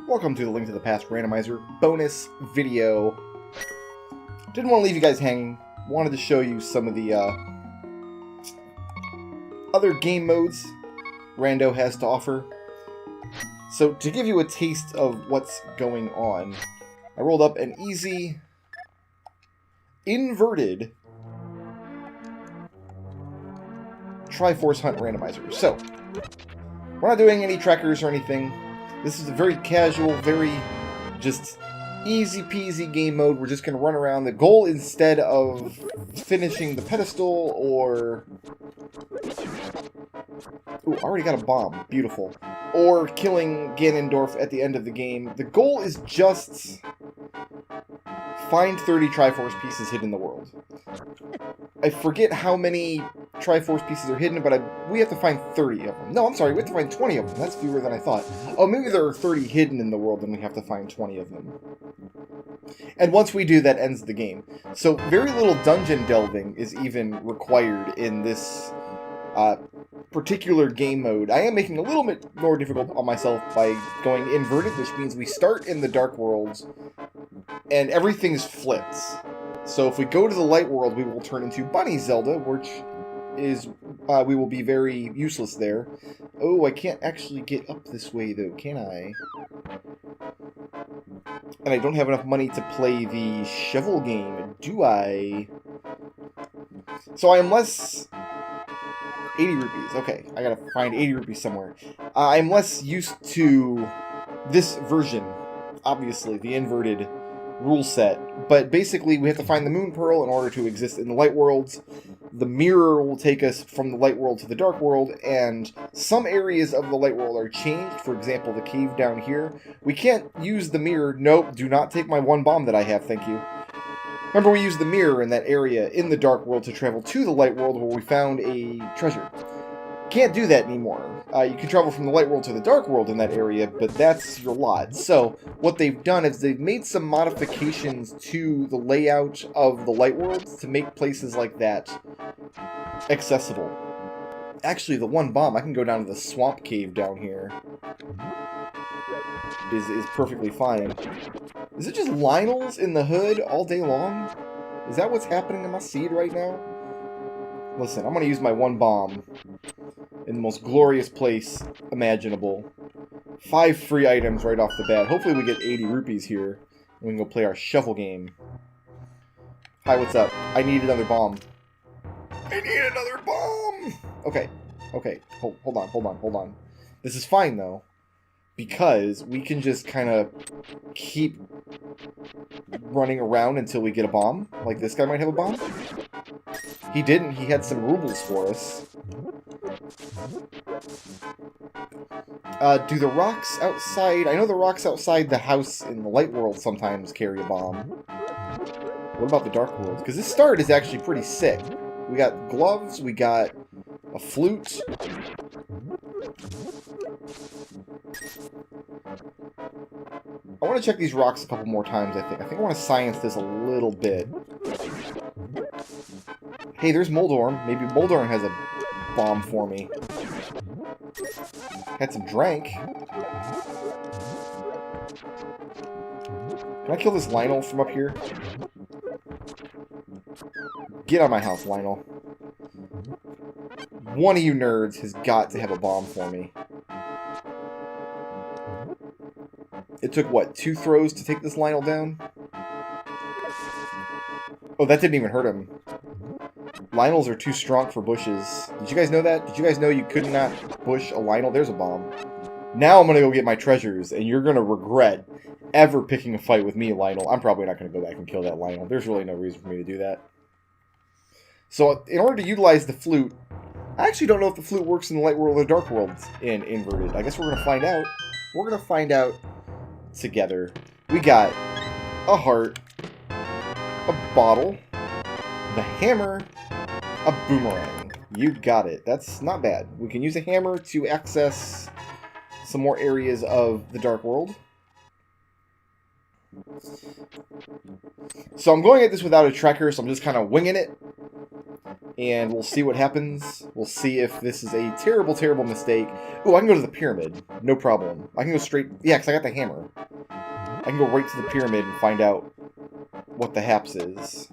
Welcome to the Link to the Past Randomizer bonus video. Didn't want to leave you guys hanging. Wanted to show you some of the other game modes Rando has to offer. So to give you a taste of what's going on, I rolled up an easy, inverted Triforce Hunt Randomizer. So, we're not doing any trackers or anything. This is a very casual, very just easy peasy game mode. We're just going to run around. The goal, instead of finishing the pedestal or... Ooh, already got a bomb. Beautiful. Or killing Ganondorf at the end of the game. The goal is just find 30 Triforce pieces hidden in the world. I forget how many Triforce pieces are hidden, but we have to find 30 of them. No, I'm sorry, we have to find 20 of them. That's fewer than I thought. Oh, maybe there are 30 hidden in the world, and we have to find 20 of them. And once we do, that ends the game. So very little dungeon delving is even required in this particular game mode. I am making it a little bit more difficult on myself by going inverted, which means we start in the Dark Worlds, and everything's flipped. So if we go to the Light World, we will turn into Bunny Zelda, which is, we will be very useless there. Oh, I can't actually get up this way, though, can I? And I don't have enough money to play the shovel game, do I? So I am less... 80 rupees, okay. I gotta find 80 rupees somewhere. I'm less used to this version, obviously, the inverted rule set. But basically, we have to find the Moon Pearl in order to exist in the Light Worlds. The mirror will take us from the Light World to the Dark World, and some areas of the Light World are changed. For example, the cave down here. We can't use the mirror. Nope, do not take my one bomb that I have, thank you. Remember, we used the mirror in that area in the Dark World to travel to the Light World where we found a treasure. Can't do that anymore. You can travel from the Light World to the Dark World in that area, but that's your lot. So, what they've done is they've made some modifications to the layout of the Light Worlds to make places like that accessible. Actually, the one bomb, I can go down to the swamp cave down here. Is perfectly fine. Is it just Lionels in the hood all day long? Is that what's happening in my seed right now? Listen, I'm going to use my one bomb in the most glorious place imaginable. 5 free items right off the bat. Hopefully we get 80 rupees here, and we can go play our shuffle game. Hi, what's up? I need another bomb. I need another bomb! Okay, okay. Hold on. This is fine, though, because we can just kind of keep running around until we get a bomb. Like, this guy might have a bomb. He didn't. He had some rubles for us. Do the rocks outside... I know the rocks outside the house in the Light World sometimes carry a bomb. What about the Dark World? Because this start is actually pretty sick. We got gloves, we got a flute. I want to check these rocks a couple more times, I think. I want to science this a little bit. Hey, there's Moldorm. Maybe Moldorm has a bomb for me. Had some drank. Can I kill this Lionel from up here? Get out of my house, Lionel. One of you nerds has got to have a bomb for me. It took, what, 2 throws to take this Lionel down? Oh, that didn't even hurt him. Lionels are too strong for bushes. Did you guys know that? Did you guys know you could not bush a Lionel? There's a bomb. Now I'm going to go get my treasures, and you're going to regret ever picking a fight with me, Lionel. I'm probably not going to go back and kill that Lionel. There's really no reason for me to do that. So, in order to utilize the flute, I actually don't know if the flute works in the Light World or the Dark World in Inverted. I guess we're going to find out. We're going to find out together. We got a heart, a bottle, the hammer, a boomerang. You got it. That's not bad. We can use a hammer to access some more areas of the Dark World. So I'm going at this without a tracker, so I'm just kind of winging it. And we'll see what happens. We'll see if this is a terrible, terrible mistake. Ooh, I can go to the pyramid. No problem. I can go straight... Yeah, because I got the hammer. I can go right to the pyramid and find out what the haps is.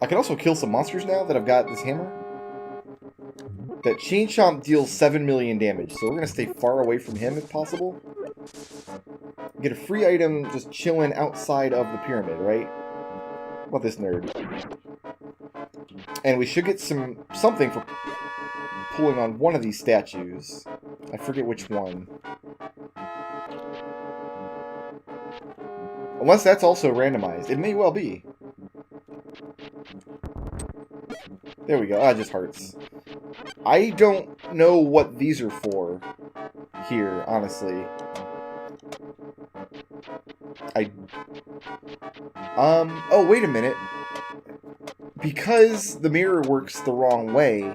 I can also kill some monsters now that I've got this hammer. That Chain Chomp deals 7 million damage, so we're going to stay far away from him if possible. Get a free item just chilling outside of the pyramid, right? What about this nerd? And we should get something for pulling on one of these statues. I forget which one. Unless that's also randomized. It may well be. There we go. Ah, just hearts. I don't know what these are for here, honestly. Oh, wait a minute. Because the mirror works the wrong way,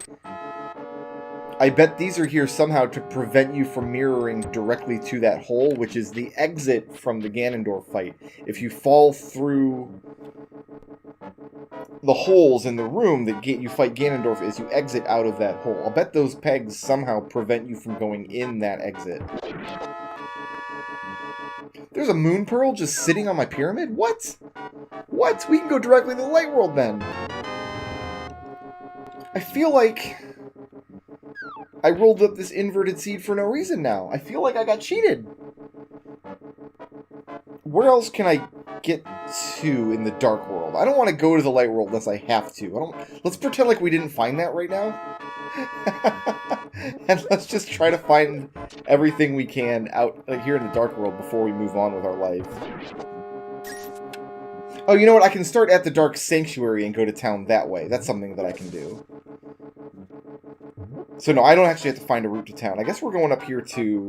I bet these are here somehow to prevent you from mirroring directly to that hole, which is the exit from the Ganondorf fight. If you fall through the holes in the room that you fight Ganondorf as you exit out of that hole. I'll bet those pegs somehow prevent you from going in that exit. There's a moon pearl just sitting on my pyramid? What? What? We can go directly to the light world then. I feel like I rolled up this inverted seed for no reason now. I feel like I got cheated. Where else can I get to in the dark world? I don't want to go to the light world unless I have to. Let's pretend like we didn't find that right now. And let's just try to find everything we can out here in the dark world before we move on with our life. Oh, you know what? I can start at the Dark Sanctuary and go to town that way. That's something that I can do. So no, I don't actually have to find a route to town. I guess we're going up here to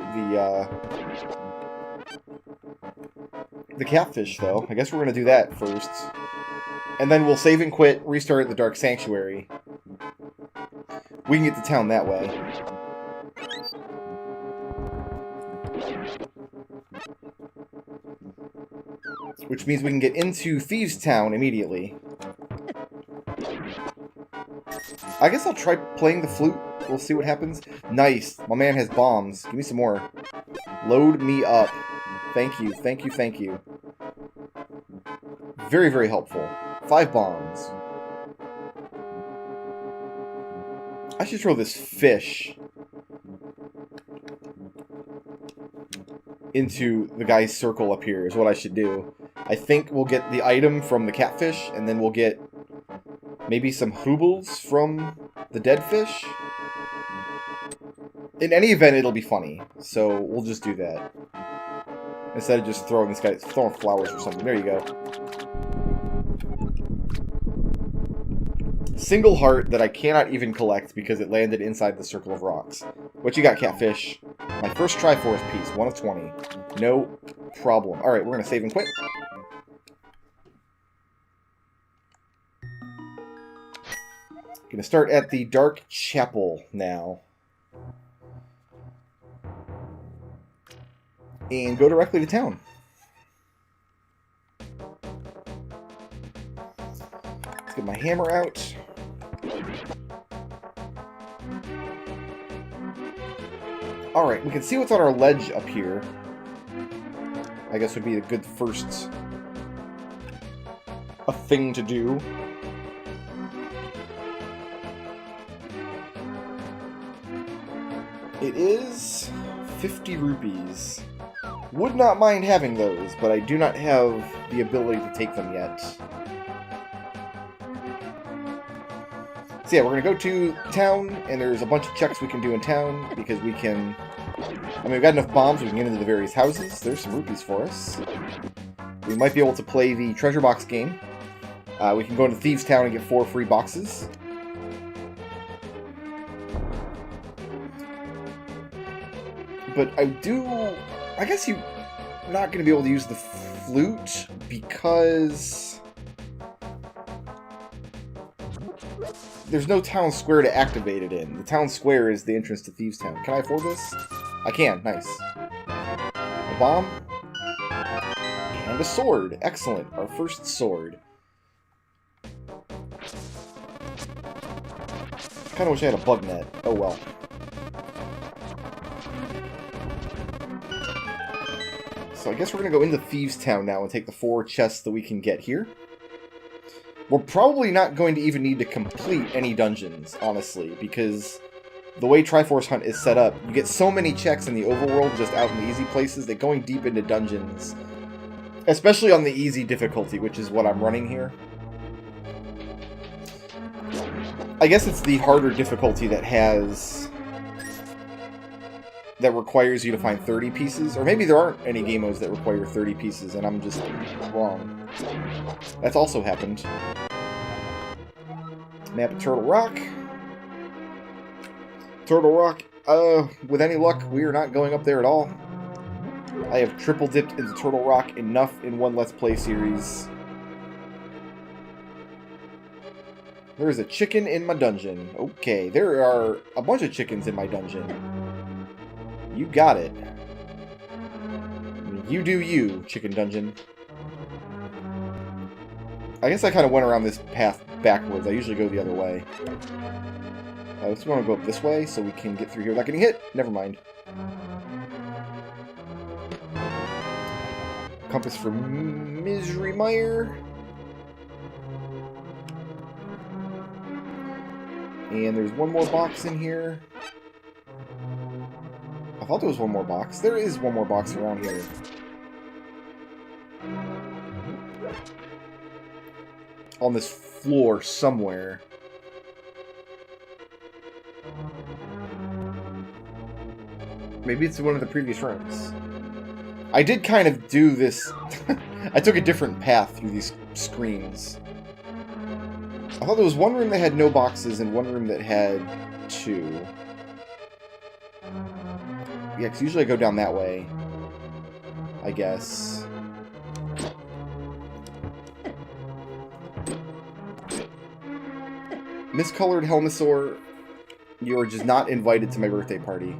the catfish, though. I guess we're going to do that first. And then we'll save and quit, restart at the Dark Sanctuary. We can get to town that way. Which means we can get into Thieves' Town immediately. I guess I'll try playing the flute. We'll see what happens. Nice. My man has bombs. Give me some more. Load me up. Thank you. Thank you. Thank you. Very, very helpful. 5 bombs. I should throw this fish into the guy's circle up here is what I should do. I think we'll get the item from the catfish, and then we'll get maybe some hoobles from the dead fish. In any event, it'll be funny, so we'll just do that. Instead of just throwing flowers or something. There you go. Single heart that I cannot even collect because it landed inside the circle of rocks. What you got, catfish? My first Triforce piece, 1 of 20. No problem. Alright, we're going to save and quit. Going to start at the Dark Chapel now. And go directly to town. Let's get my hammer out. Alright, we can see what's on our ledge up here. I guess would be a good first thing to do. It is 50 rupees. Would not mind having those, but I do not have the ability to take them yet. So yeah, we're going to go to town, and there's a bunch of checks we can do in town, because we can... I mean, we've got enough bombs, we can get into the various houses. There's some rupees for us. We might be able to play the treasure box game. We can go into Thieves' Town and get 4 free boxes. But I guess you're not going to be able to use the flute, because there's no town square to activate it in. The town square is the entrance to Thieves' Town. Can I afford this? I can. Nice. A bomb. And a sword. Excellent. Our first sword. Kinda wish I had a bug net. Oh well. So I guess we're gonna go into Thieves' Town now and take the 4 chests that we can get here. We're probably not going to even need to complete any dungeons, honestly, because the way Triforce Hunt is set up, you get so many checks in the overworld just out in the easy places that going deep into dungeons, especially on the easy difficulty, which is what I'm running here. I guess it's the harder difficulty that requires you to find 30 pieces, or maybe there aren't any game modes that require 30 pieces and I'm just wrong. That's also happened. Map of Turtle Rock. Turtle Rock, with any luck, we are not going up there at all. I have triple dipped into Turtle Rock enough in one Let's Play series. There is a chicken in my dungeon. Okay, there are a bunch of chickens in my dungeon. You got it. You do you, chicken dungeon. I guess I kind of went around this path backwards. I usually go the other way. I just want to go up this way so we can get through here without getting hit. Never mind. Compass for Misery Mire. And there's one more box in here. I thought there was one more box. There is one more box around here. On this floor somewhere. Maybe it's one of the previous rooms. I did kind of do this... I took a different path through these screens. I thought there was one room that had no boxes and one room that had 2. Yeah, because usually I go down that way. I guess. Miscolored Helmosaur, you are just not invited to my birthday party.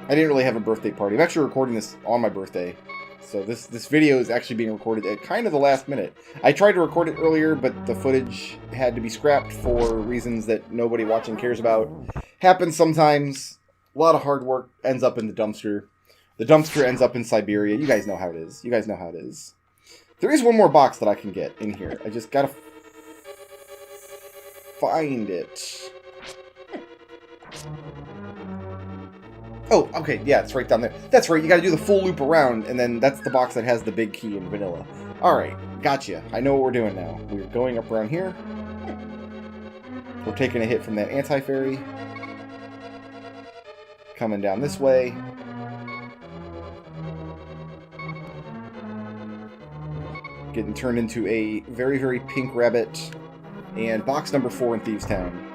I didn't really have a birthday party. I'm actually recording this on my birthday. So this video is actually being recorded at kind of the last minute. I tried to record it earlier, but the footage had to be scrapped for reasons that nobody watching cares about. Happens sometimes. A lot of hard work ends up in the dumpster. The dumpster ends up in Siberia. You guys know how it is. You guys know how it is. There is one more box that I can get in here. I just gotta find it. Oh, okay, yeah, it's right down there. That's right, you gotta do the full loop around, and then that's the box that has the big key in vanilla. Alright, gotcha. I know what we're doing now. We're going up around here. We're taking a hit from that anti-fairy. Coming down this way. Getting turned into a very, very pink rabbit. And box number 4 in Thieves' Town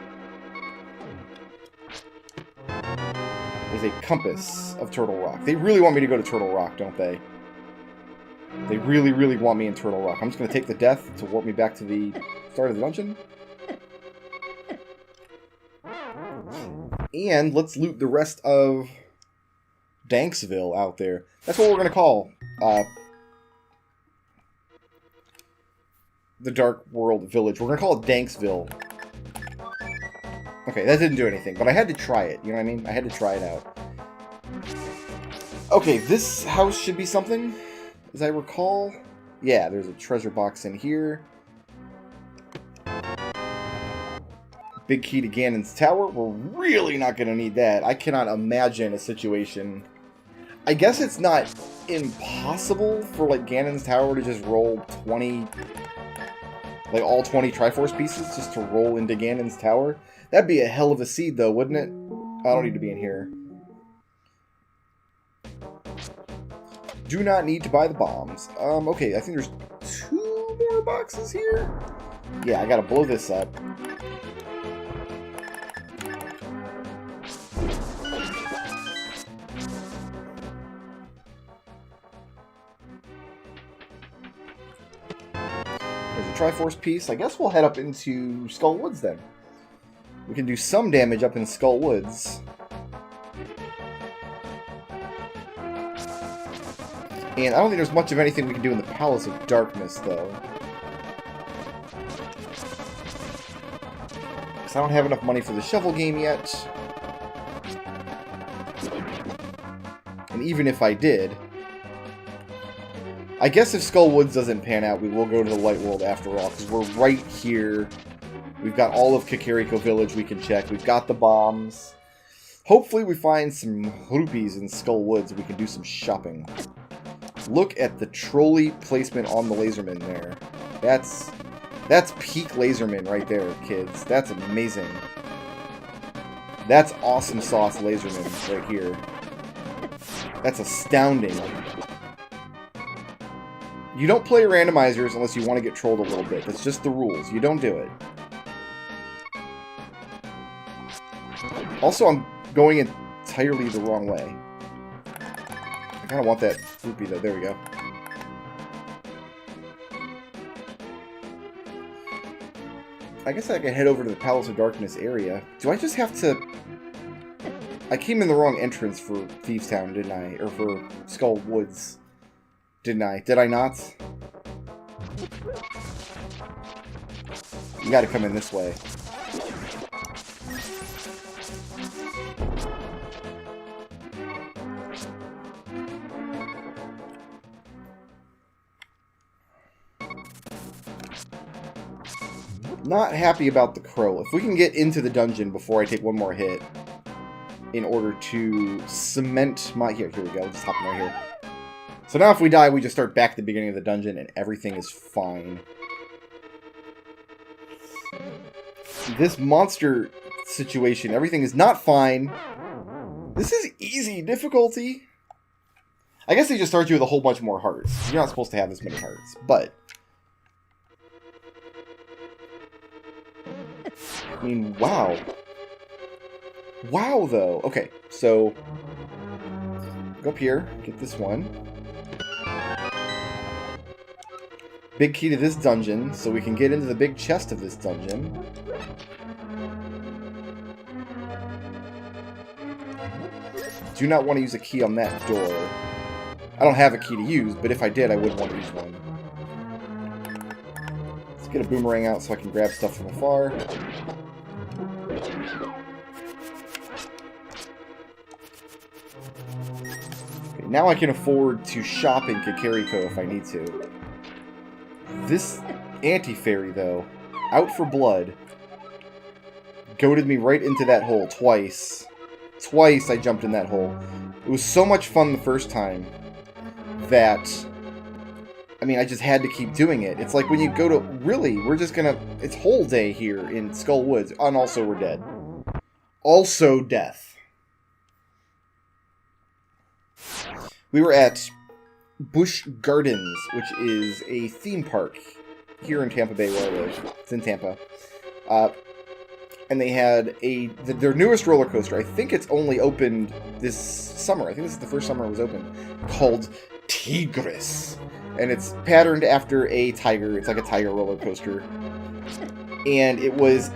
is a compass of Turtle Rock. They really want me to go to Turtle Rock, don't they? They really, really want me in Turtle Rock. I'm just going to take the death to warp me back to the start of the dungeon. And let's loot the rest of Danksville out there. That's what we're going to call the Dark World Village. We're going to call it Danksville. Okay, that didn't do anything, but I had to try it. You know what I mean? I had to try it out. Okay, this house should be something, as I recall. Yeah, there's a treasure box in here. Big key to Ganon's Tower. We're really not going to need that. I cannot imagine a situation... I guess it's not impossible for, like, Ganon's Tower to just roll 20... Like, all 20 Triforce pieces just to roll into Ganon's Tower. That'd be a hell of a seed, though, wouldn't it? I don't need to be in here. Do not need to buy the bombs. Okay, I think there's 2 more boxes here. Yeah, I gotta blow this up. There's a Triforce piece. I guess we'll head up into Skull Woods then. We can do some damage up in Skull Woods. And I don't think there's much of anything we can do in the Palace of Darkness, though. because I don't have enough money for the shovel game yet. And even if I did, I guess if Skull Woods doesn't pan out, we will go to the Light World after all, because we're right here. We've got all of Kakariko Village we can check. We've got the bombs. Hopefully we find some rupees in Skull Woods and we can do some shopping. Look at the trolley placement on the Laserman there. That's peak Laserman right there, kids. That's amazing. That's awesome sauce Laserman right here. That's astounding. You don't play randomizers unless you want to get trolled a little bit. That's just the rules. You don't do it. Also, I'm going entirely the wrong way. I kind of want that rupee, though. There we go. I guess I can head over to the Palace of Darkness area. Do I just have to... I came in the wrong entrance for Thieves Town, didn't I? Or for Skull Woods. Didn't I? Did I not? You gotta come in this way. Not happy about the crow. If we can get into the dungeon before I take one more hit in order to cement my... Here we go. Just hopping right here. So now if we die, we just start back at the beginning of the dungeon and everything is fine. This monster situation, everything is not fine. This is easy difficulty. I guess they just start you with a whole bunch more hearts. You're not supposed to have this many hearts, but... I mean, wow. Wow, though. Okay, so... Go up here, get this one. Big key to this dungeon, so we can get into the big chest of this dungeon. Do not want to use a key on that door. I don't have a key to use, but if I did, I would want to use one. Let's get a boomerang out so I can grab stuff from afar. Okay, now I can afford to shop in Kakariko if I need to. This anti-fairy, though, out for blood, goaded me right into that hole twice. Twice I jumped in that hole. It was so much fun the first time that, I mean, I just had to keep doing it. It's like when you go to, really, we're just gonna, it's whole day here in Skull Woods, and also we're dead. Also death. We were at Busch Gardens, which is a theme park here in Tampa Bay where I live. It's in Tampa. And they had their newest roller coaster. I think it's only opened this summer. I think this is the first summer it was open. Called Tigris. And it's patterned after a tiger. It's like a tiger roller coaster. And it was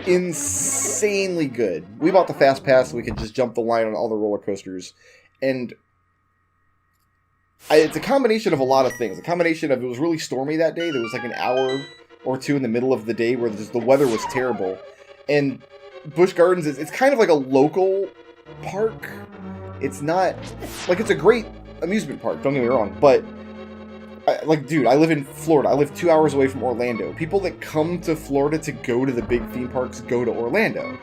insanely good. We bought the Fast Pass so we could just jump the line on all the roller coasters. And it's a combination of a lot of things. A combination of, it was really stormy that day. There was like an hour or two in the middle of the day where just the weather was terrible. And Busch Gardens it's kind of like a local park. It's not, like, it's a great amusement park, don't get me wrong, but, dude, I live in Florida. I live 2 hours away from Orlando. People that come to Florida to go to the big theme parks go to Orlando.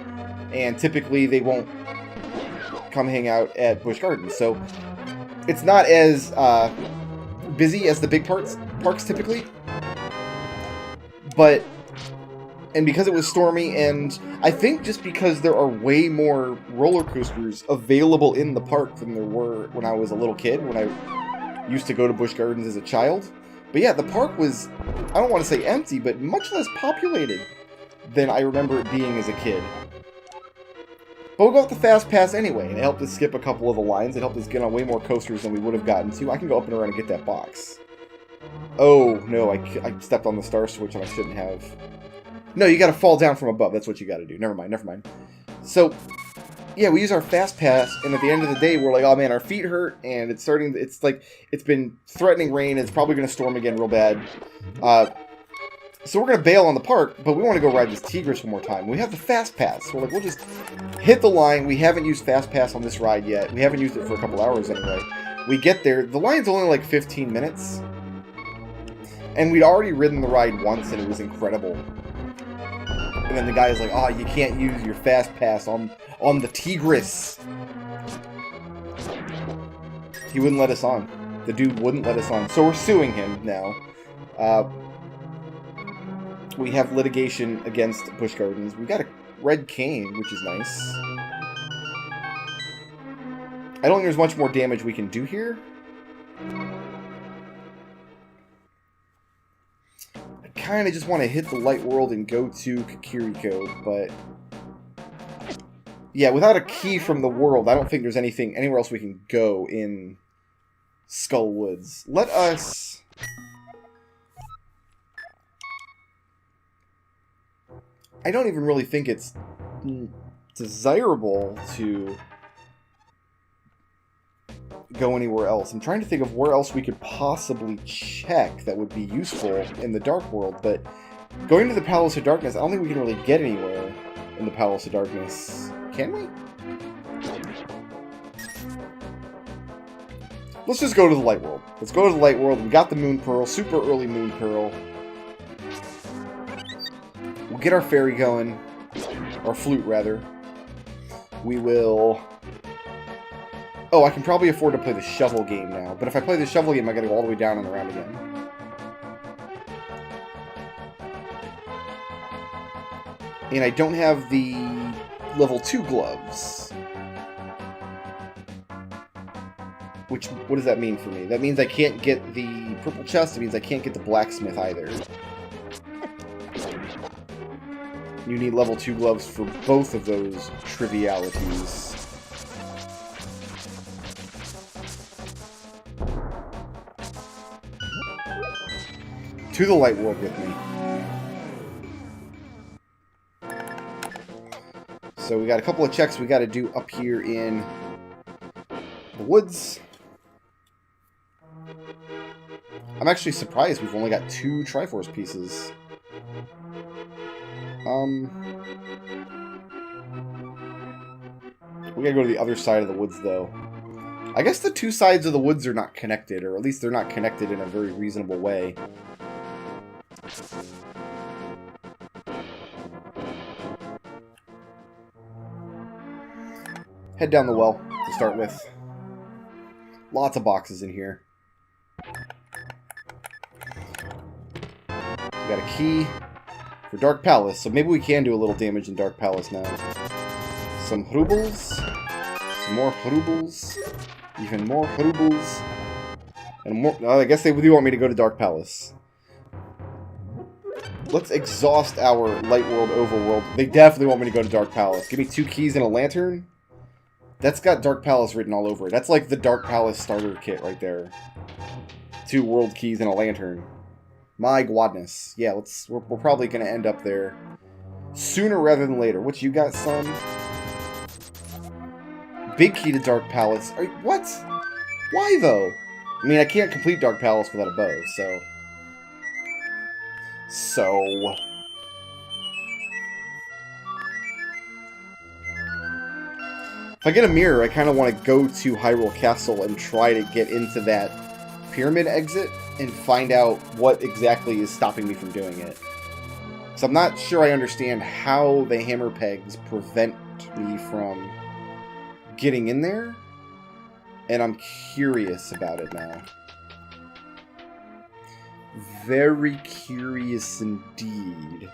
And typically they won't come hang out at Busch Gardens. So it's not as busy as the big parks typically. But, and because it was stormy, and I think just because there are way more roller coasters available in the park than there were when I was a little kid, when I used to go to Busch Gardens as a child. But yeah, the park was, I don't want to say empty, but much less populated than I remember it being as a kid. But we'll go with the Fast Pass anyway, and it helped us skip a couple of the lines. It helped us get on way more coasters than we would have gotten to. I can go up and around and get that box. Oh, no, I stepped on the star switch and I shouldn't have. No, you gotta fall down from above. That's what you gotta do. Never mind. So, yeah, we use our Fast Pass, and at the end of the day, we're like, oh man, our feet hurt, and it's starting, it's like, it's been threatening rain, it's probably gonna storm again real bad. So we're going to bail on the park, but we want to go ride this Tigris one more time. We have the Fast Pass. So we're like, we'll just hit the line. We haven't used Fast Pass on this ride yet. We haven't used it for a couple hours anyway. We get there. The line's only like 15 minutes. And we'd already ridden the ride once, and it was incredible. And then the guy's like, oh, you can't use your Fast Pass on the Tigris. He wouldn't let us on. The dude wouldn't let us on. So we're suing him now. We have litigation against Busch Gardens. We got a red cane, which is nice. I don't think there's much more damage we can do here. I kind of just want to hit the light world and go to Kakiriko, but... yeah, without a key from the world, I don't think there's anywhere else we can go in Skull Woods. Let us... I don't even really think it's desirable to go anywhere else. I'm trying to think of where else we could possibly check that would be useful in the Dark World, but going to the Palace of Darkness, I don't think we can really get anywhere in the Palace of Darkness. Can we? Let's just go to the Light World. Let's go to the Light World. We got the Moon Pearl, super early Moon Pearl. We'll get our fairy going. Or flute, rather. We will... oh, I can probably afford to play the shovel game now. But if I play the shovel game, I gotta go all the way down and around again. And I don't have the level 2 gloves. Which, what does that mean for me? That means I can't get the purple chest. It means I can't get the blacksmith either. You need level 2 gloves for both of those trivialities. To the Light World with me. So we got a couple of checks we got to do up here in the woods. I'm actually surprised we've only got 2 Triforce pieces. We gotta go to the other side of the woods, though. I guess the 2 sides of the woods are not connected, or at least they're not connected in a very reasonable way. Head down the well to start with. Lots of boxes in here. We got a key for Dark Palace, so maybe we can do a little damage in Dark Palace now. Some hrubles. Some more hrubles. Even more hrubles. And more... I guess they do want me to go to Dark Palace. Let's exhaust our Light World Overworld. They definitely want me to go to Dark Palace. Give me 2 keys and a lantern. That's got Dark Palace written all over it. That's like the Dark Palace starter kit right there. 2 world keys and a lantern. My godness. Yeah, we're probably going to end up there sooner rather than later. What you got, son? Big key to Dark Palace. What? Why, though? I mean, I can't complete Dark Palace without a bow, so... If I get a mirror, I kind of want to go to Hyrule Castle and try to get into that pyramid exit and find out what exactly is stopping me from doing it. So I'm not sure I understand how the hammer pegs prevent me from getting in there, and I'm curious about it now. Very curious indeed.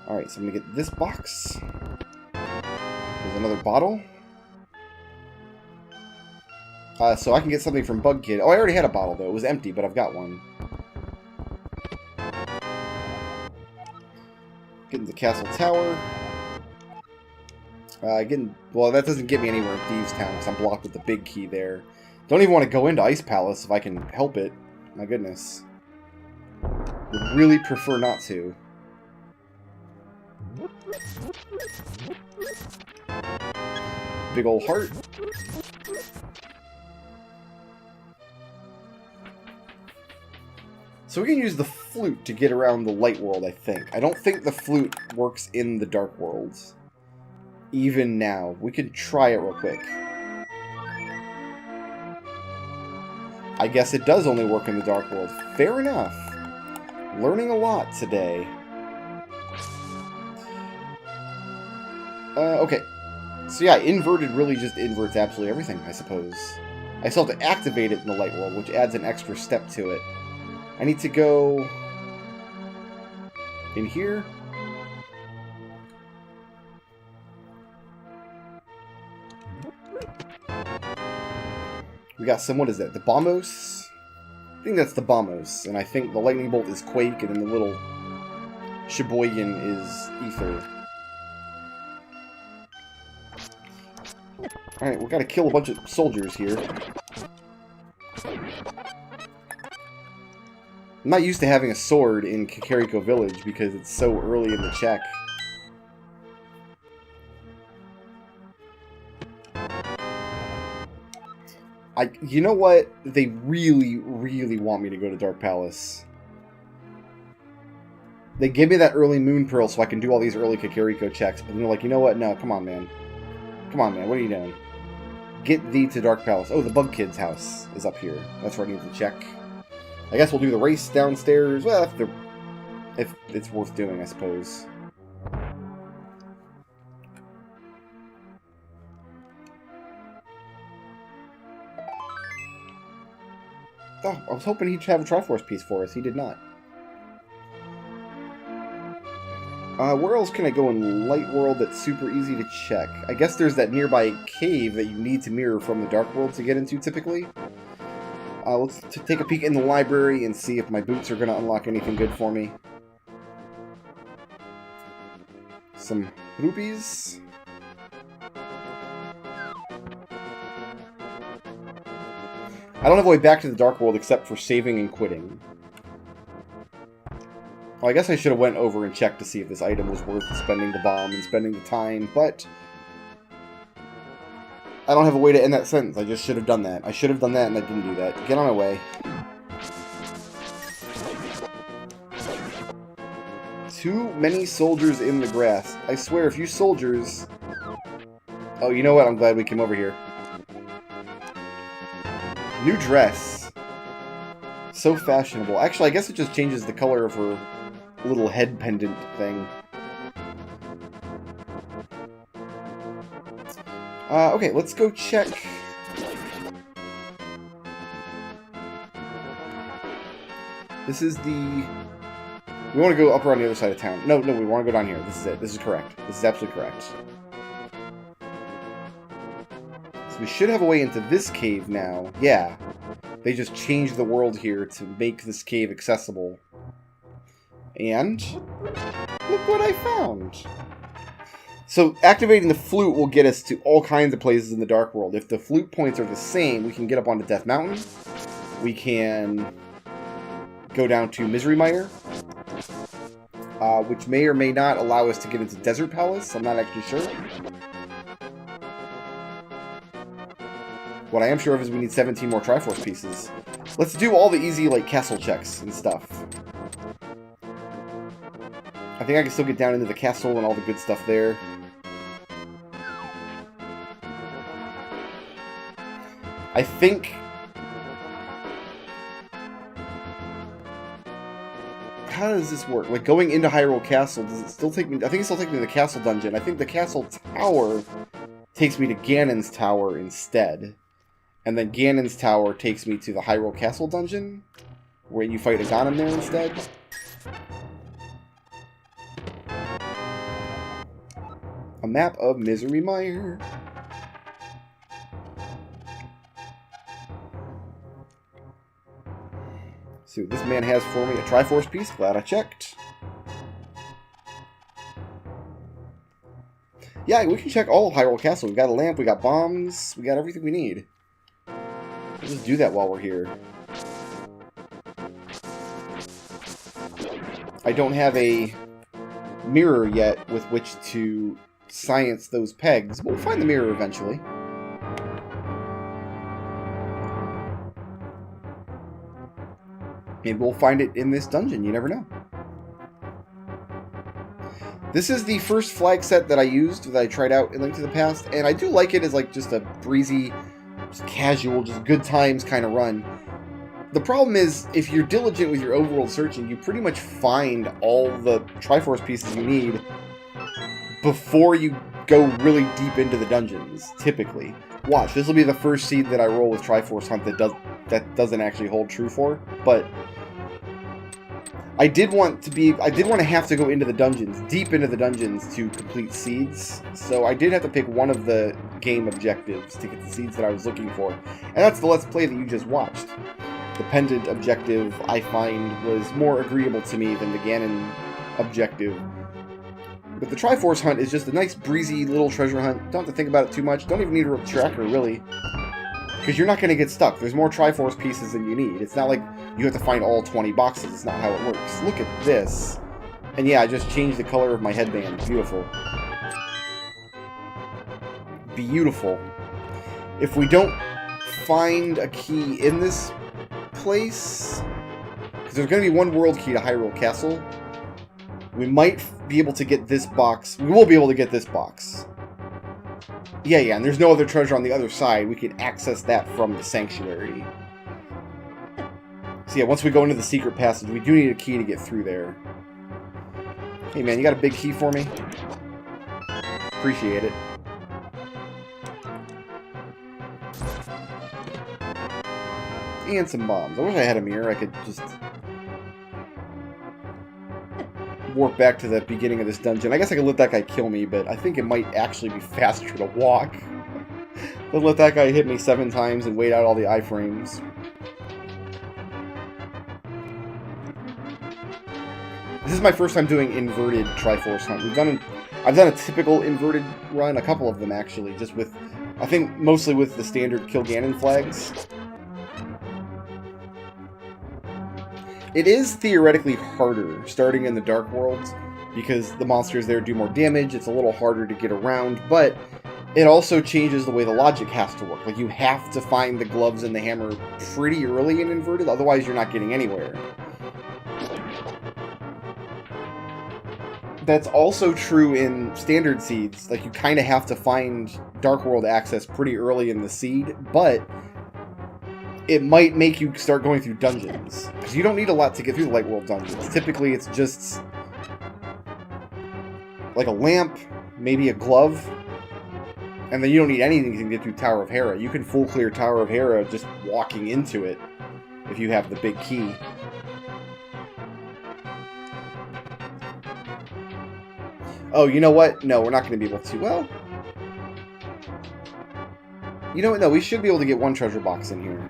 Alright, so I'm going to get this box. There's another bottle. So I can get something from Bug Kid. Oh, I already had a bottle, though. It was empty, but I've got one. Getting the Castle Tower. Well, that doesn't get me anywhere in Thieves Town, because I'm blocked with the big key there. Don't even want to go into Ice Palace if I can help it. My goodness. Would really prefer not to. Big ol' heart. So we can use the flute to get around the light world, I think. I don't think the flute works in the dark worlds. Even now. We could try it real quick. I guess it does only work in the dark world. Fair enough. Learning a lot today. Okay. So yeah, inverted really just inverts absolutely everything, I suppose. I still have to activate it in the light world, which adds an extra step to it. I need to go in here. We got some, what is that, the Bombos? I think that's the Bombos, and I think the Lightning Bolt is Quake, and then the little Sheboygan is Ether. Alright, we've got to kill a bunch of soldiers here. I'm not used to having a sword in Kakariko Village because it's so early in the check. You know what? They really, really want me to go to Dark Palace. They give me that early Moon Pearl so I can do all these early Kakariko checks, but then they're like, you know what? No, come on, man. Come on, man. What are you doing? Get thee to Dark Palace. Oh, the Bug Kid's house is up here. That's where I need to check. I guess we'll do the race downstairs. Well, if it's worth doing, I suppose. Oh, I was hoping he'd have a Triforce piece for us. He did not. Where else can I go in Light World that's super easy to check? I guess there's that nearby cave that you need to mirror from the Dark World to get into, typically. Let's take a peek in the library and see if my boots are going to unlock anything good for me. Some rupees. I don't have a way back to the Dark World except for saving and quitting. Well, I guess I should have went over and checked to see if this item was worth spending the bomb and spending the time, but I don't have a way to end that sentence. I just should have done that. I should have done that and I didn't do that. Get on my way. Too many soldiers in the grass. I swear, if you soldiers... Oh, you know what? I'm glad we came over here. New dress. So fashionable. Actually, I guess it just changes the color of her little head pendant thing. Okay, let's go check. This is the... We want to go up around the other side of town. No, we want to go down here. This is it. This is correct. This is absolutely correct. So we should have a way into this cave now. Yeah. They just changed the world here to make this cave accessible. And look what I found. So activating the flute will get us to all kinds of places in the Dark World. If the flute points are the same, we can get up onto Death Mountain. We can go down to Misery Mire, which may or may not allow us to get into Desert Palace. I'm not actually sure. What I am sure of is we need 17 more Triforce pieces. Let's do all the easy, like, castle checks and stuff. I think I can still get down into the castle and all the good stuff there. I think... How does this work? Like, going into Hyrule Castle, does it still take me... I think it still takes me to the castle dungeon. I think the castle tower takes me to Ganon's tower instead. And then Ganon's tower takes me to the Hyrule Castle dungeon, where you fight a Ganon there instead. A map of Misery Mire. See what this man has for me. A Triforce piece. Glad I checked. Yeah, we can check all of Hyrule Castle. We got a lamp, we got bombs, we got everything we need. We'll just do that while we're here. I don't have a mirror yet with which to science those pegs, but we'll find the mirror eventually. Maybe we'll find it in this dungeon. You never know. This is the first flag set that I used, that I tried out in Link to the Past, and I do like it as like just a breezy, just casual, just good times kind of run. The problem is, if you're diligent with your overworld searching, you pretty much find all the Triforce pieces you need before you go really deep into the dungeons, typically. Watch, this will be the first seed that I roll with Triforce Hunt that doesn't actually hold true for, but I did want to have to go into the dungeons, deep into the dungeons to complete seeds, so I did have to pick one of the game objectives to get the seeds that I was looking for, and that's the Let's Play that you just watched. The pendant objective, I find, was more agreeable to me than the Ganon objective. But the Triforce Hunt is just a nice, breezy little treasure hunt. Don't have to think about it too much. Don't even need a tracker, really. Because you're not going to get stuck. There's more Triforce pieces than you need. It's not like you have to find all 20 boxes. It's not how it works. Look at this. And yeah, I just changed the color of my headband. Beautiful. Beautiful. If we don't find a key in this place, because there's going to be one world key to Hyrule Castle, we might be able to get this box. We will be able to get this box. Yeah, and there's no other treasure on the other side. We can access that from the Sanctuary. So yeah, once we go into the secret passage, we do need a key to get through there. Hey man, you got a big key for me? Appreciate it. And some bombs. I wish I had a mirror. I could just warp back to the beginning of this dungeon. I guess I could let that guy kill me, but I think it might actually be faster to walk than let that guy hit me 7 times and wait out all the iframes. This is my first time doing inverted Triforce Hunt. I've done a typical inverted run, a couple of them actually, just with, I think mostly with the standard Kill Ganon flags. It is theoretically harder starting in the Dark Worlds because the monsters there do more damage, it's a little harder to get around, but it also changes the way the logic has to work. Like, you have to find the gloves and the hammer pretty early in inverted, otherwise you're not getting anywhere. That's also true in standard seeds. Like, you kind of have to find Dark World access pretty early in the seed, but it might make you start going through dungeons. Because you don't need a lot to get through the Light World dungeons. Typically, it's just like a lamp, maybe a glove, and then you don't need anything to get through Tower of Hera. You can full clear Tower of Hera just walking into it if you have the big key. Oh, you know what? No, we're not going to be able to. Well, you know what? No, we should be able to get one treasure box in here.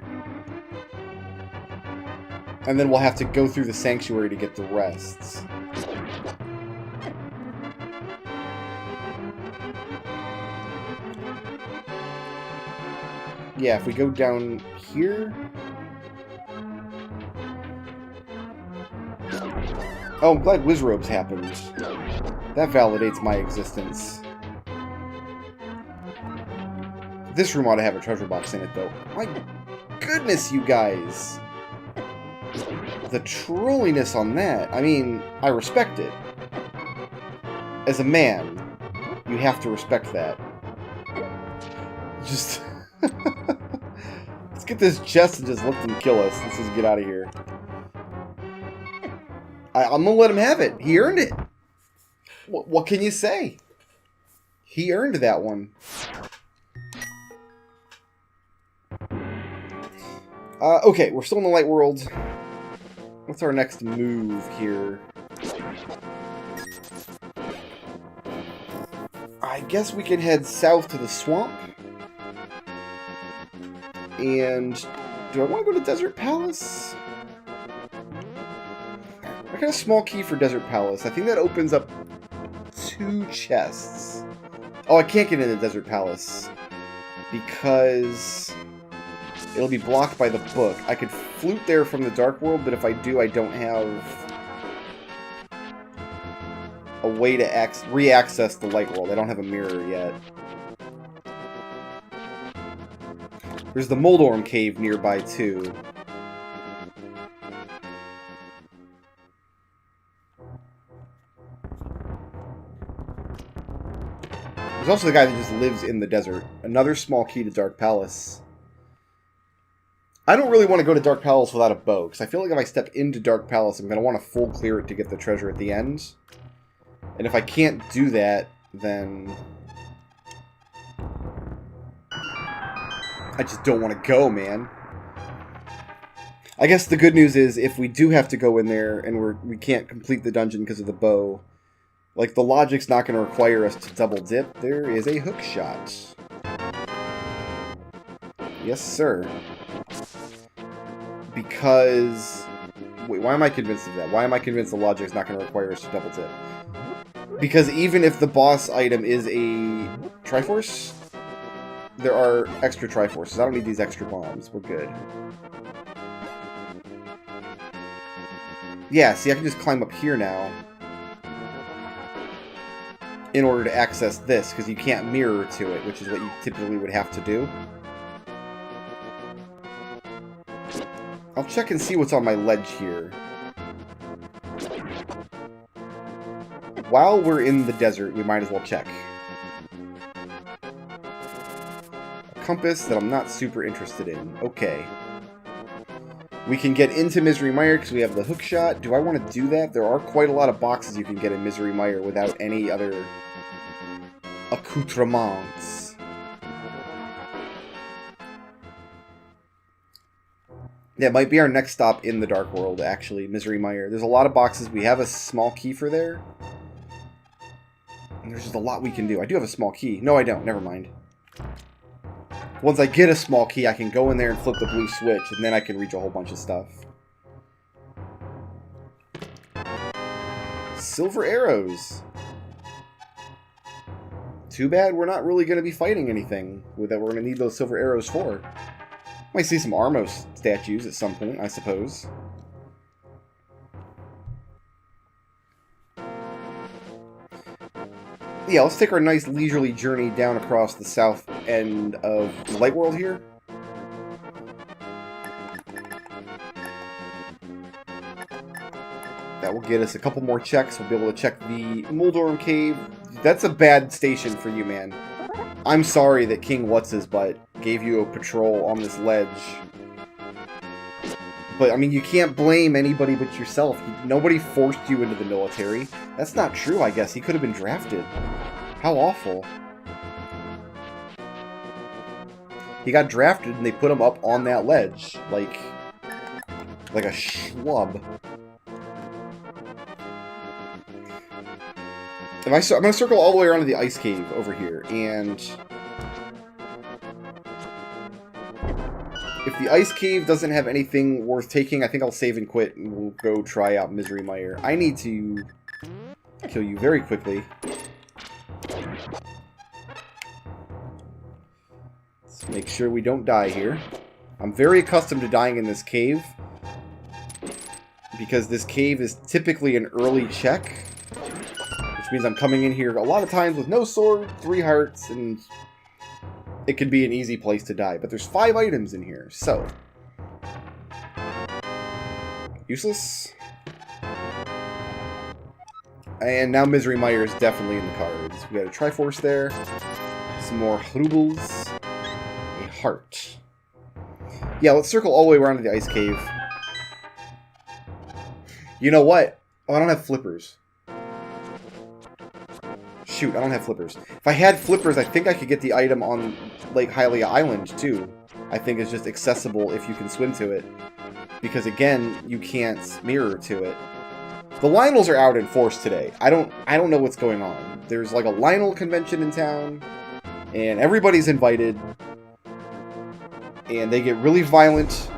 And then we'll have to go through the Sanctuary to get the rests. Yeah, if we go down here... Oh, I'm glad Wizrobes happened. That validates my existence. This room ought to have a treasure box in it, though. My goodness, you guys! The trolliness on that. I mean, I respect it. As a man, you have to respect that. Just... Let's get this chest and just let them kill us. Let's just get out of here. I'm gonna let him have it. He earned it. What can you say? He earned that one. Okay, we're still in the Light World. What's our next move here? I guess we can head south to the swamp. And do I want to go to Desert Palace? I got a small key for Desert Palace. I think that opens up 2 chests. Oh, I can't get into Desert Palace because it'll be blocked by the book. I could flute there from the Dark World, but if I do, I don't have a way to re-access the Light World. I don't have a mirror yet. There's the Moldorm Cave nearby, too. also the guy that just lives in the desert. Another small key to Dark Palace. I don't really want to go to Dark Palace without a bow, because I feel like if I step into Dark Palace, I'm going to want to full clear it to get the treasure at the end. And if I can't do that, then I just don't want to go, man. I guess the good news is, if we do have to go in there and we can't complete the dungeon because of the bow, like, the logic's not going to require us to double dip. There is a hook shot. Yes, sir. Because... Wait, why am I convinced of that? Why am I convinced the logic's not going to require us to double dip? Because even if the boss item is a Triforce, there are extra Triforces. I don't need these extra bombs. We're good. Yeah, see, I can just climb up here now in order to access this, because you can't mirror to it, which is what you typically would have to do. I'll check and see what's on my ledge here. While we're in the desert, we might as well check. A compass that I'm not super interested in. Okay. We can get into Misery Mire because we have the hook shot. Do I want to do that? There are quite a lot of boxes you can get in Misery Mire without any other accoutrements. Yeah, it might be our next stop in the Dark World, actually, Misery Mire. There's a lot of boxes. We have a small key for there. And there's just a lot we can do. I do have a small key. No, I don't. Never mind. Once I get a small key, I can go in there and flip the blue switch, and then I can reach a whole bunch of stuff. Silver arrows. Too bad we're not really going to be fighting anything that we're going to need those silver arrows for. Might see some Armo statues at some point, I suppose. Yeah, let's take our nice leisurely journey down across the south end of the Light World here. That will get us a couple more checks. We'll be able to check the Muldorm Cave. That's a bad station for you, man. I'm sorry that King What's-His-Butt gave you a patrol on this ledge. But, I mean, you can't blame anybody but yourself. Nobody forced you into the military. That's not true, I guess. He could have been drafted. How awful. He got drafted and they put him up on that ledge. Like a schlub. I'm going to circle all the way around to the ice cave over here, and if the ice cave doesn't have anything worth taking, I think I'll save and quit, and we'll go try out Misery Mire. I need to kill you very quickly. Let's make sure we don't die here. I'm very accustomed to dying in this cave, because this cave is typically an early check. Means I'm coming in here a lot of times with no sword, 3 hearts, and it can be an easy place to die. But there's 5 items in here, so useless. And now Misery Mire is definitely in the cards. We got a Triforce there, some more rubles, a heart. Yeah, let's circle all the way around to the ice cave. You know what? Oh, I don't have flippers. Shoot, I don't have flippers. If I had flippers, I think I could get the item on Lake Hylia Island, too. I think it's just accessible if you can swim to it. Because, again, you can't mirror to it. The Lionels are out in force today. I don't know what's going on. There's, like, a Lionel convention in town, and everybody's invited. And they get really violent.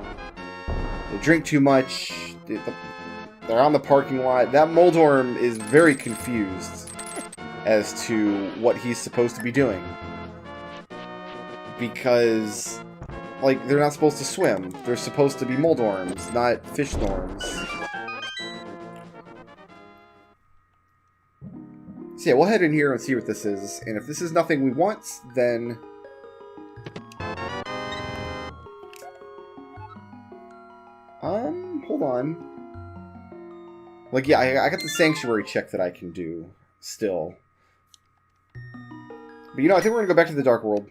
They drink too much. They're on the parking lot. That Muldorm is very confused as to what he's supposed to be doing. Because, like, they're not supposed to swim. They're supposed to be Muldorms, not fish norms. So yeah, we'll head in here and see what this is. And if this is nothing we want, then hold on. Like, yeah, I got the Sanctuary check that I can do still. But you know, I think we're gonna go back to the Dark World.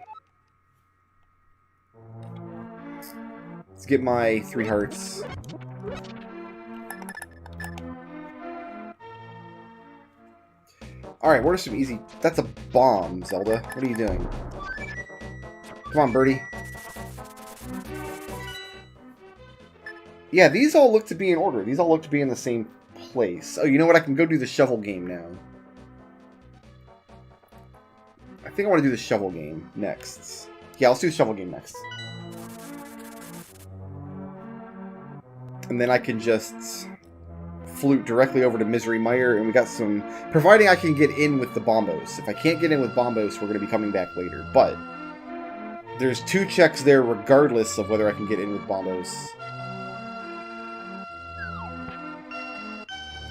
Let's get my 3 hearts. Alright, what are some easy... That's a bomb, Zelda. What are you doing? Come on, birdie. Yeah, these all look to be in order. These all look to be in the same place. Oh, you know what? I can go do the shovel game now. I think I want to do the shovel game next. Yeah, let's do the shovel game next. And then I can just flute directly over to Misery Mire, and we got some... Providing I can get in with the Bombos. If I can't get in with Bombos, we're going to be coming back later. But there's 2 checks there regardless of whether I can get in with Bombos.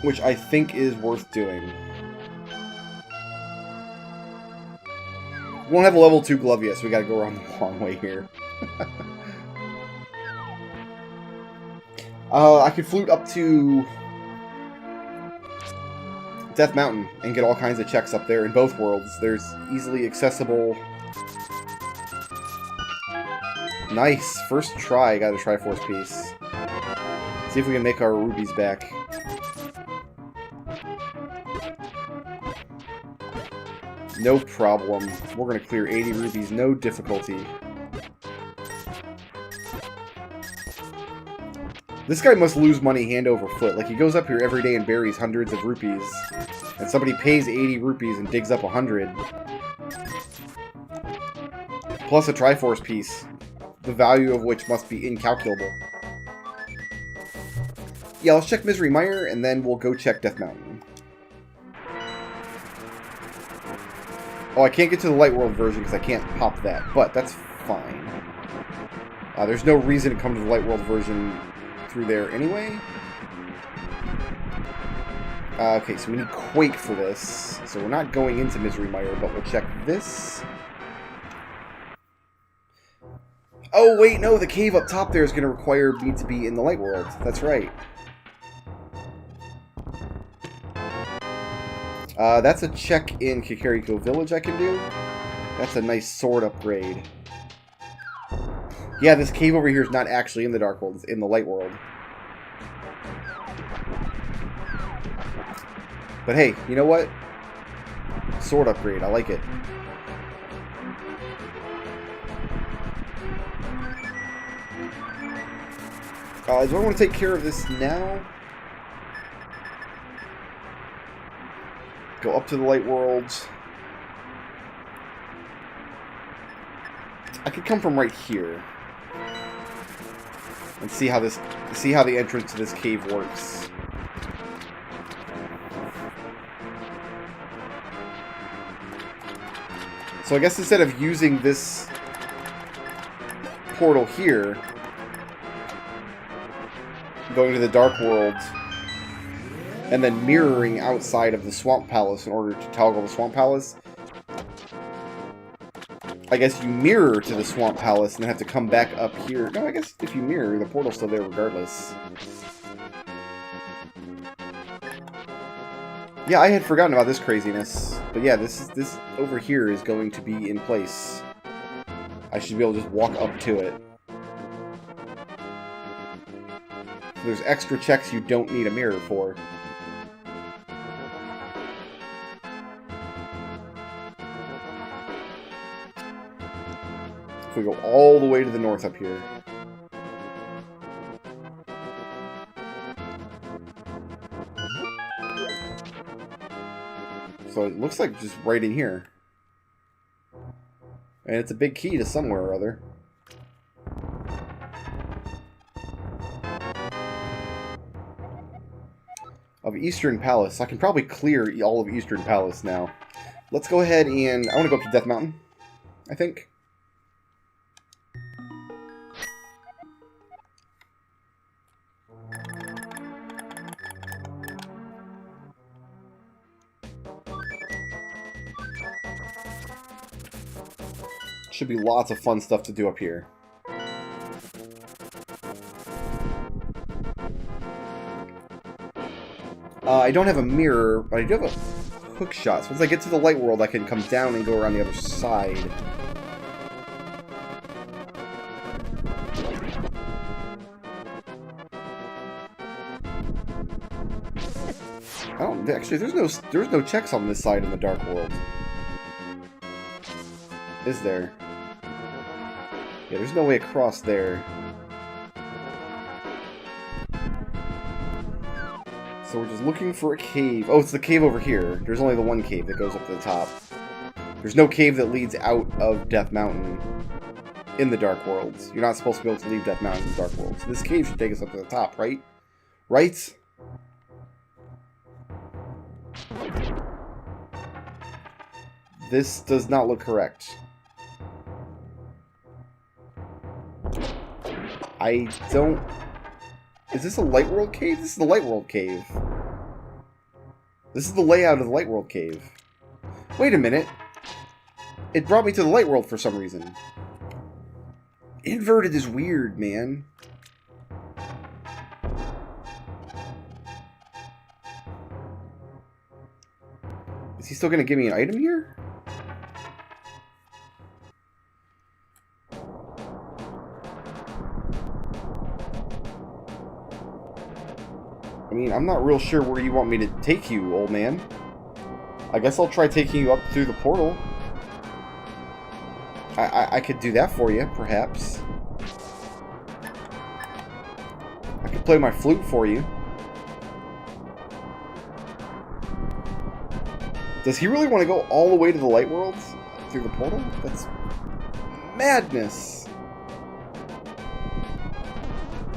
Which I think is worth doing. We won't have a level 2 glove yet, so we gotta go around the long way here. I could flute up to Death Mountain and get all kinds of checks up there in both worlds. There's easily accessible... Nice! First try, got a Triforce piece. See if we can make our rubies back. No problem. We're going to clear 80 rubies, no difficulty. This guy must lose money hand over foot. Like, he goes up here every day and buries hundreds of rupees. And somebody pays 80 rupees and digs up 100. Plus a Triforce piece. The value of which must be incalculable. Yeah, let's check Misery Mire, and then we'll go check Death Mountain. Oh, I can't get to the Light World version because I can't pop that, but that's fine. There's no reason to come to the Light World version through there anyway. Okay, so we need Quake for this. So we're not going into Misery Mire, but we'll check this. Oh, wait, no, the cave up top there is going to require me to be in the Light World. That's right. That's a check in Kakariko Village I can do. That's a nice sword upgrade. Yeah, this cave over here is not actually in the Dark World. It's in the Light World. But hey, you know what? Sword upgrade. I like it. Do I want to take care of this now? Go up to the Light Worlds. I could come from right here and see how the entrance to this cave works. So I guess instead of using this portal here, going to the Dark World, and then mirroring outside of the Swamp Palace in order to toggle the Swamp Palace. I guess you mirror to the Swamp Palace and then have to come back up here. No, I guess if you mirror, the portal's still there regardless. Yeah, I had forgotten about this craziness. But yeah, this over here is going to be in place. I should be able to just walk up to it. So there's extra checks you don't need a mirror for. If we go all the way to the north up here. So it looks like just right in here. And it's a big key to somewhere or other. Of Eastern Palace. I can probably clear all of Eastern Palace now. Let's go ahead and... I want to go up to Death Mountain, I think. Should be lots of fun stuff to do up here. I don't have a mirror, but I do have a hook shots. Once I get to the light world, I can come down and go around the other side. I don't actually. There's no checks on this side in the dark world. Is there? Yeah, there's no way across there. So we're just looking for a cave. Oh, it's the cave over here. There's only the one cave that goes up to the top. There's no cave that leads out of Death Mountain in the Dark Worlds. You're not supposed to be able to leave Death Mountain in the Dark Worlds. So this cave should take us up to the top, right? Right? This does not look correct. I don't... Is this a Light World cave? This is the Light World cave. This is the layout of the Light World cave. Wait a minute. It brought me to the Light World for some reason. Inverted is weird, man. Is he still going to give me an item here? I mean, I'm not real sure where you want me to take you, old man. I guess I'll try taking you up through the portal. I could do that for you, perhaps. I could play my flute for you. Does he really want to go all the way to the light worlds through the portal? That's madness.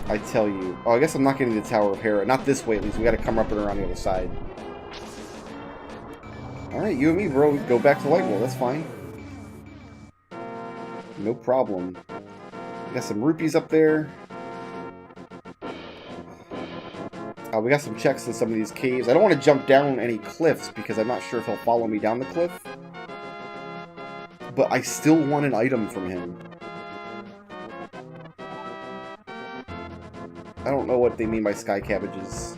I tell you. Oh, I guess I'm not getting the Tower of Hera. Not this way, at least. We gotta come up and around the other side. Alright, you and me, bro. Go back to Light World. That's fine. No problem. We got some rupees up there. We got some checks in some of these caves. I don't want to jump down any cliffs because I'm not sure if he'll follow me down the cliff. But I still want an item from him. I don't know what they mean by sky cabbages.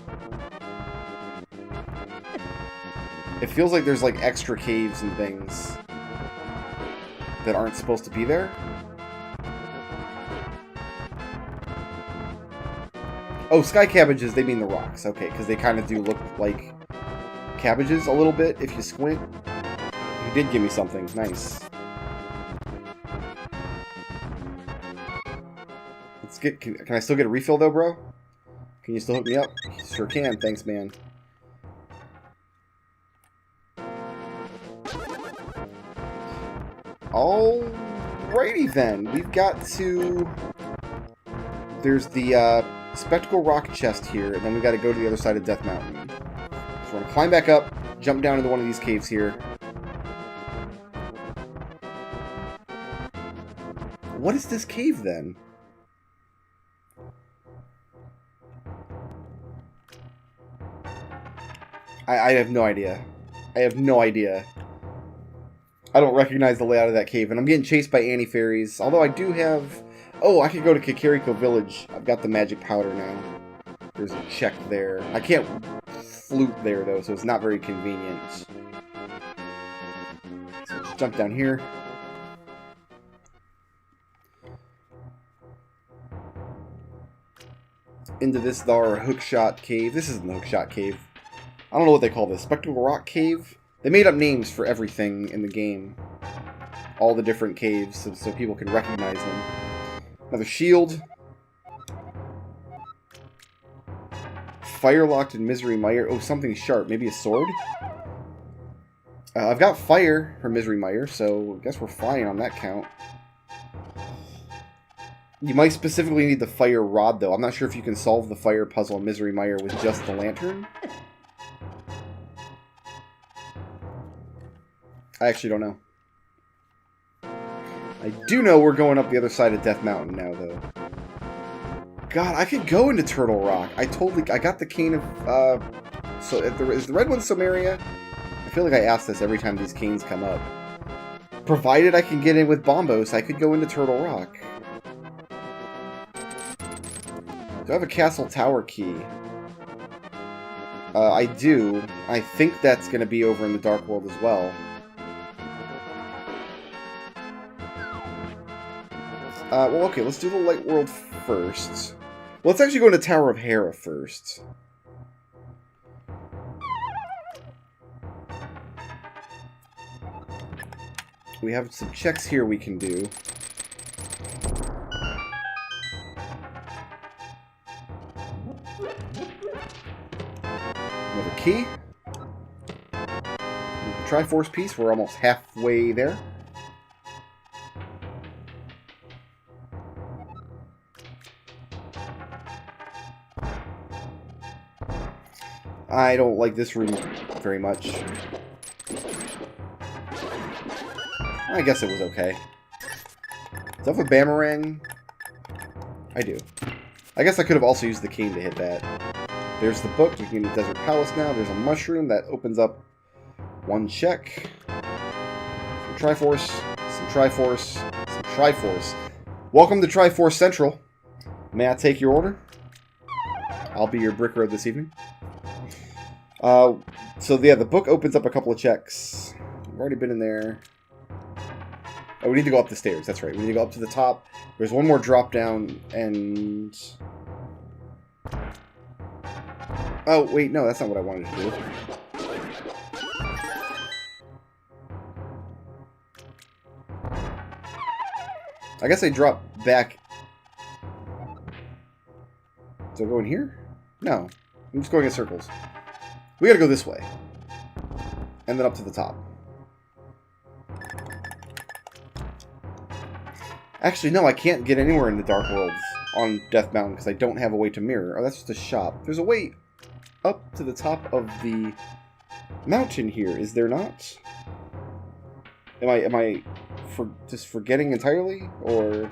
It feels like there's like extra caves and things that aren't supposed to be there. Oh, sky cabbages, they mean the rocks. Okay, because they kind of do look like cabbages a little bit if you squint. You did give me something. Nice. Let's get... Can I still get a refill, though, bro? Can you still hook me up? Sure can. Thanks, man. Alrighty, then. We've got to... There's the, Spectacle Rock chest here, and then we got to go to the other side of Death Mountain. So we're going to climb back up, jump down into one of these caves here. What is this cave, then? I have no idea. I have no idea. I don't recognize the layout of that cave, and I'm getting chased by Annie fairies, although I do have... Oh, I could go to Kakariko Village. I've got the magic powder now. There's a check there. I can't flute there, though, so it's not very convenient. So let's jump down here. Into this Thar Hookshot Cave. This isn't the Hookshot Cave. I don't know what they call this. Spectacle Rock Cave? They made up names for everything in the game. All the different caves, so people can recognize them. Another shield. Firelocked and Misery Mire. Oh, something sharp. Maybe a sword? I've got fire for Misery Mire, so I guess we're fine on that count. You might specifically need the fire rod, though. I'm not sure if you can solve the fire puzzle in Misery Mire with just the lantern. I actually don't know. I do know we're going up the other side of Death Mountain now, though. God, I could go into Turtle Rock. I got the cane of, so is the red one Somaria? I feel like I ask this every time these canes come up. Provided I can get in with Bombos, I could go into Turtle Rock. Do I have a castle tower key? I do. I think that's going to be over in the Dark World as well. Well, okay, let's do the Light World first. Well, let's actually go into Tower of Hera first. We have some checks here we can do. Another key. Triforce piece, we're almost halfway there. I don't like this room very much. I guess it was okay. Does that have a boomerang? I do. I guess I could have also used the cane to hit that. There's the book. We can get the Desert Palace now. There's a mushroom that opens up one check. Some Triforce. Some Triforce. Some Triforce. Welcome to Triforce Central. May I take your order? I'll be your Brickroad this evening. So yeah, the book opens up a couple of checks. We've already been in there. Oh, we need to go up the stairs. That's right. We need to go up to the top. There's one more drop down, and... Oh, wait, no, that's not what I wanted to do. I guess I drop back... So I go in here? No. I'm just going in circles. We gotta go this way. And then up to the top. Actually, no, I can't get anywhere in the Dark Worlds on Death Mountain because I don't have a way to mirror. Oh, that's just a shop. There's a way up to the top of the mountain here, is there not? Am I just forgetting entirely, or...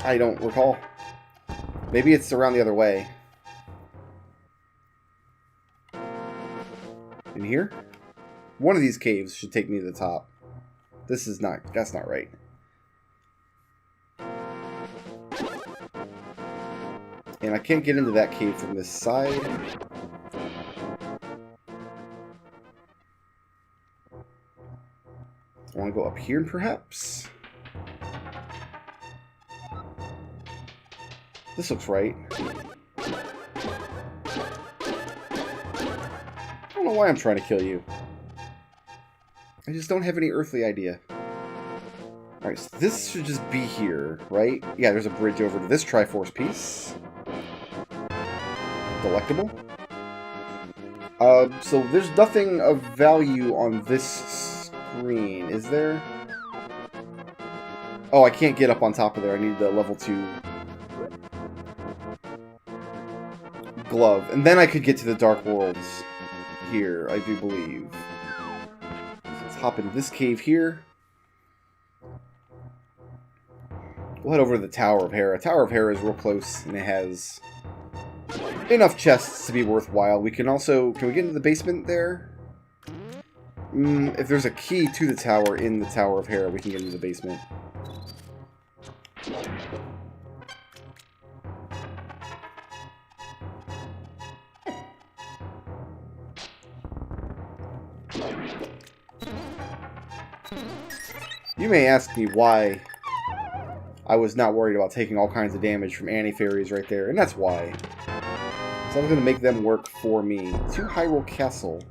I don't recall. Maybe it's around the other way. In here? One of these caves should take me to the top. This is not... That's not right. And I can't get into that cave from this side. I want to go up here, perhaps? This looks right. I don't know why I'm trying to kill you. I just don't have any earthly idea. Alright, so this should just be here, right? Yeah, there's a bridge over to this Triforce piece. Delectable. So there's nothing of value on this screen, is there? Oh, I can't get up on top of there. I need the level 2 glove. And then I could get to the Dark Worlds here, I do believe. So let's hop into this cave here. We'll head over to the Tower of Hera. Tower of Hera is real close, and it has enough chests to be worthwhile. We can also... Can we get into the basement there? If there's a key to the tower in the Tower of Hera, we can get into the basement. You may ask me why I was not worried about taking all kinds of damage from anti-fairies right there, and that's why. So I'm going to make them work for me. To Hyrule Castle.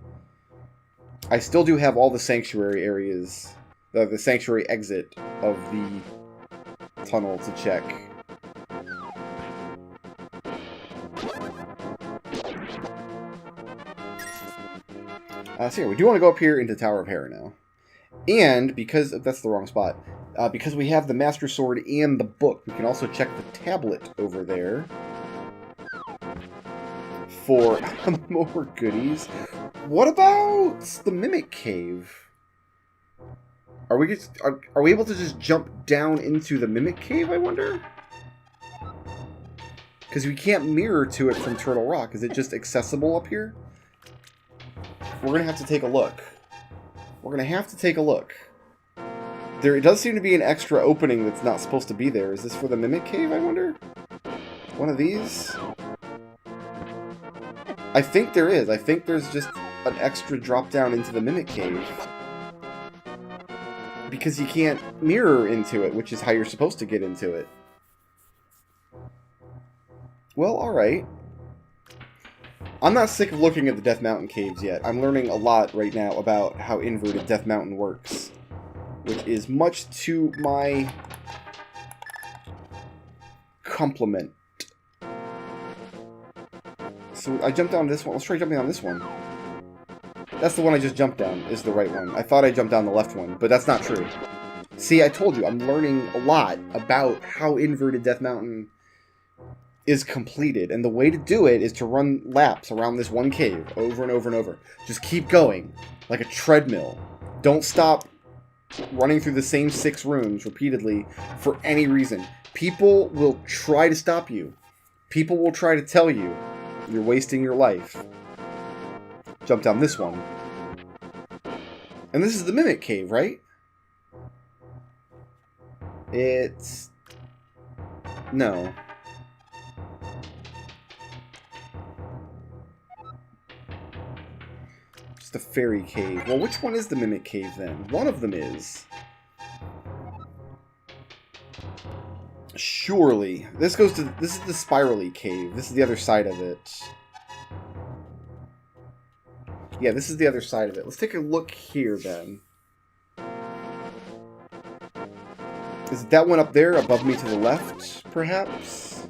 I still do have all the sanctuary areas, the sanctuary exit of the tunnel to check. So yeah, we do want to go up here into Tower of Hera now. And, because... That's the wrong spot. Because we have the Master Sword and the book, we can also check the tablet over there for more goodies. What about the Mimic Cave? Are we able to just jump down into the Mimic Cave, I wonder? Because we can't mirror to it from Turtle Rock. Is it just accessible up here? We're going to have to take a look. We're going to have to take a look. There does seem to be an extra opening that's not supposed to be there. Is this for the Mimic Cave, I wonder? One of these? I think there is. I think there's just an extra drop down into the Mimic Cave. Because you can't mirror into it, which is how you're supposed to get into it. Well, alright. I'm not sick of looking at the Death Mountain caves yet. I'm learning a lot right now about how inverted Death Mountain works. Which is much to my compliment. So I jumped down this one. Let's try jumping on this one. That's the one I just jumped down, is the right one. I thought I jumped down the left one, but that's not true. See, I told you, I'm learning a lot about how inverted Death Mountain is completed. And the way to do it is to run laps around this one cave over and over and over. Just keep going, like a treadmill. Don't stop running through the same 6 rooms repeatedly for any reason. People will try to stop you. People will try to tell you you're wasting your life. Jump down this one. And this is the Mimic Cave, right? It's... no. Just a fairy cave. Well, which one is the Mimic Cave, then? One of them is. Surely. This goes to... this is the spirally cave. This is the other side of it. Yeah, this is the other side of it. Let's take a look here, then. Is it that one up there, above me to the left, perhaps?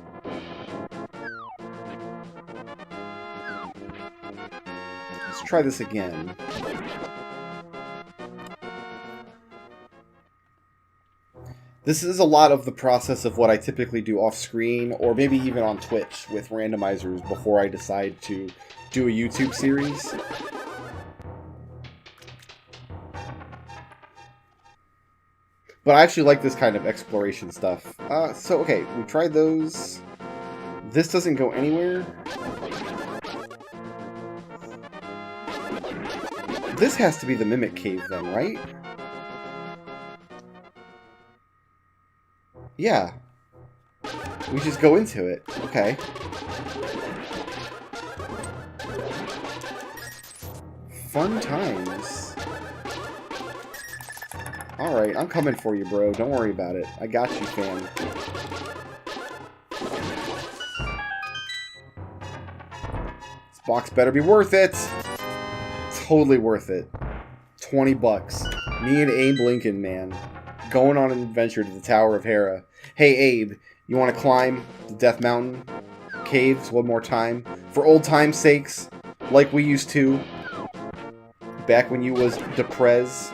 Let's try this again. This is a lot of the process of what I typically do off-screen, or maybe even on Twitch with randomizers before I decide to do a YouTube series. But I actually like this kind of exploration stuff. So, okay, we tried those. This doesn't go anywhere. This has to be the Mimic Cave then, right? Yeah. We just go into it. Okay. Fun times. Alright, I'm coming for you, bro. Don't worry about it. I got you, fam. This box better be worth it. Totally worth it. 20 bucks. Me and Abe Lincoln, man. Going on an adventure to the Tower of Hera. Hey, Abe, you want to climb the Death Mountain caves one more time? For old time's sakes, like we used to. Back when you was Deprez.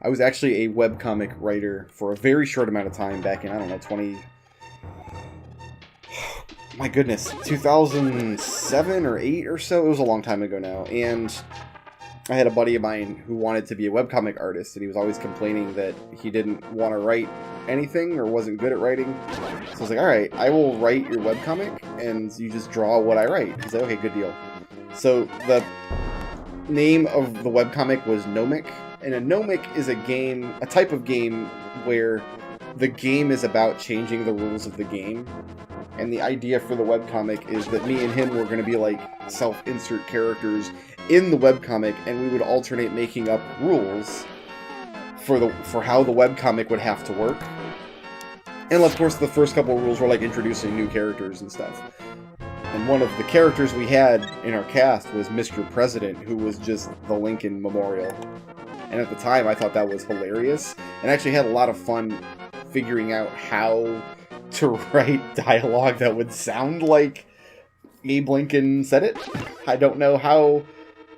I was actually a webcomic writer for a very short amount of time back in, I don't know, my goodness, 2007 or 8 or so. It was a long time ago now. And I had a buddy of mine who wanted to be a webcomic artist, and he was always complaining that he didn't want to write anything or wasn't good at writing. So I was like, alright, I will write your webcomic, and you just draw what I write. He's like, okay, good deal. So the name of the webcomic was Gnomic. And a Gnomic is a game, a type of game where the game is about changing the rules of the game. And the idea for the webcomic is that me and him were going to be like self-insert characters in the webcomic, and we would alternate making up rules for how the webcomic would have to work. And of course the first couple of rules were like introducing new characters and stuff. And one of the characters we had in our cast was Mr. President, who was just the Lincoln Memorial. And at the time, I thought that was hilarious, and actually had a lot of fun figuring out how to write dialogue that would sound like Abe Lincoln said it. I don't know how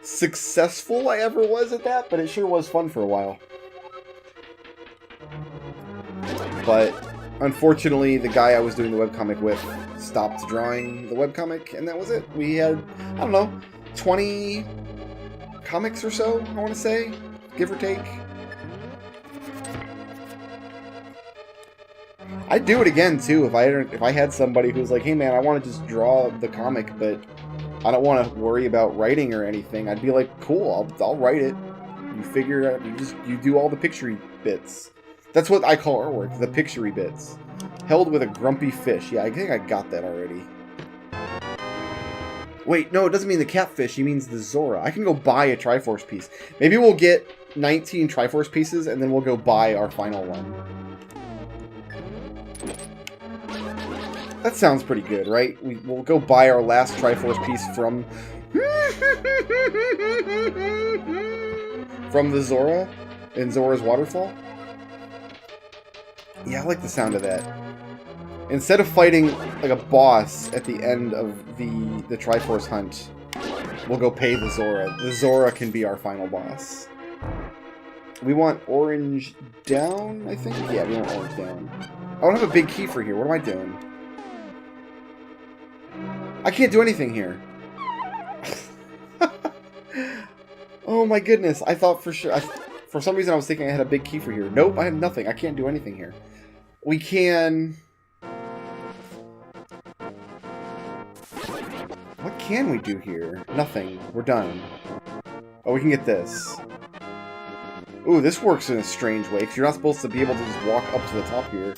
successful I ever was at that, but it sure was fun for a while. But unfortunately, the guy I was doing the webcomic with stopped drawing the webcomic, and that was it. We had, I don't know, 20 comics or so, I want to say. Give or take. I'd do it again too if I had somebody who's like, hey man, I want to just draw the comic, but I don't want to worry about writing or anything. I'd be like, cool, I'll write it. You figure it out. You do all the picture-y bits. That's what I call artwork, the picture-y bits. Held with a grumpy fish. Yeah, I think I got that already. Wait, no, it doesn't mean the catfish. He means the Zora. I can go buy a Triforce piece. Maybe we'll get 19 Triforce pieces, and then we'll go buy our final one. That sounds pretty good, right? We'll go buy our last Triforce piece from... from the Zora in Zora's Waterfall. Yeah, I like the sound of that. Instead of fighting like a boss at the end of the Triforce hunt, we'll go pay the Zora. The Zora can be our final boss. We want orange down, I think? Yeah, we want orange down. I don't have a big key for here. What am I doing? I can't do anything here. Oh my goodness. I thought for sure... for some reason I was thinking I had a big key for here. Nope, I have nothing. I can't do anything here. We can... What can we do here? Nothing. We're done. Oh, we can get this. Ooh, this works in a strange way, because you're not supposed to be able to just walk up to the top here.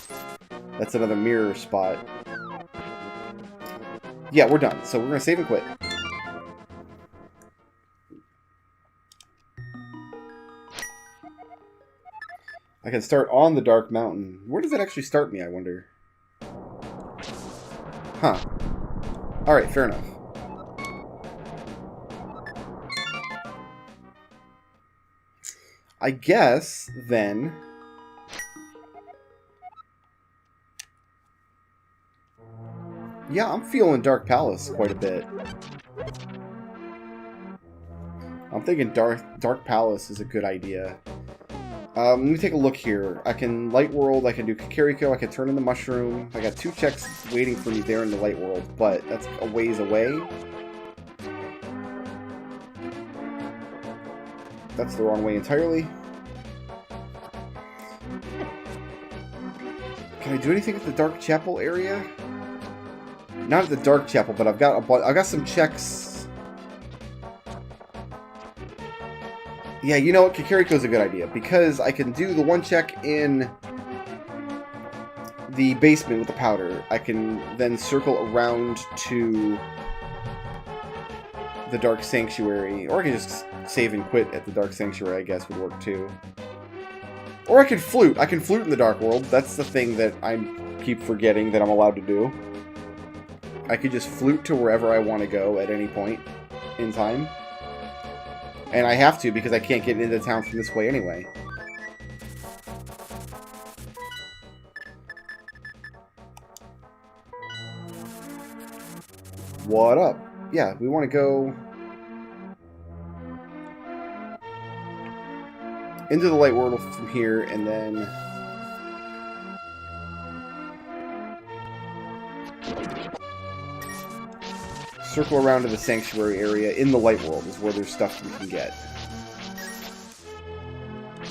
That's another mirror spot. Yeah, we're done. So we're going to save and quit. I can start on the Dark Mountain. Where does that actually start me, I wonder? Huh. Alright, fair enough. I guess, then... Yeah, I'm feeling Dark Palace quite a bit. I'm thinking Dark Palace is a good idea. Let me take a look here. I can Light World, I can do Kakariko, I can turn in the mushroom. I got 2 checks waiting for me there in the Light World, but that's a ways away. That's the wrong way entirely. Can I do anything at the Dark Chapel area? Not at the Dark Chapel, but I've got some checks. Yeah, you know what? Kakariko's a good idea, because I can do the 1 check in the basement with the powder. I can then circle around to the Dark Sanctuary, or I can just save and quit at the Dark Sanctuary, I guess, would work too. Or I could flute. I can flute in the Dark World. That's the thing that I keep forgetting that I'm allowed to do. I could just flute to wherever I want to go at any point in time. And I have to, because I can't get into town from this way anyway. What up? Yeah, we want to go... into the Light World from here, and then... circle around to the Sanctuary area in the Light World is where there's stuff we can get.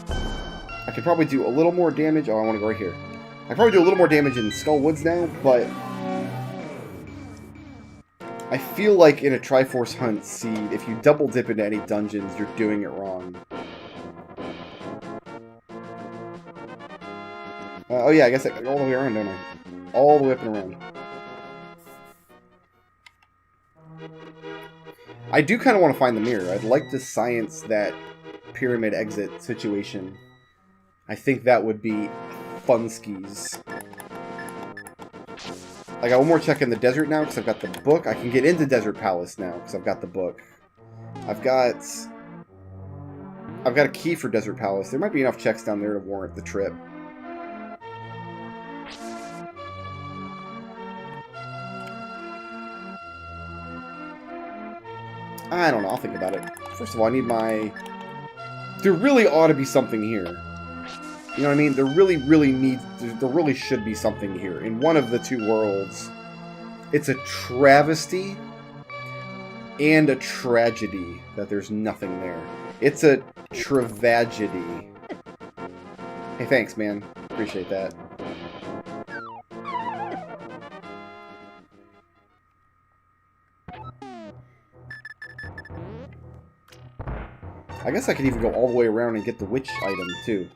I could probably do a little more damage. Oh, I want to go right here. I could probably do a little more damage in Skull Woods now, but... I feel like in a Triforce Hunt seed, if you double dip into any dungeons, you're doing it wrong. Oh yeah, I guess I go all the way around, don't I? All the way up and around. I do kind of want to find the mirror. I'd like to science that pyramid exit situation. I think that would be fun skis. I got 1 more check in the desert now because I've got the book. I can get into Desert Palace now because I've got the book. I've got a key for Desert Palace. There might be enough checks down there to warrant the trip. I don't know, I'll think about it. First of all, I need my... There really ought to be something here. You know what I mean? There really should be something here. In one of the 2 worlds, it's a travesty and a tragedy that there's nothing there. It's a travagedy. Hey, thanks, man. Appreciate that. I guess I could even go all the way around and get the witch item, too.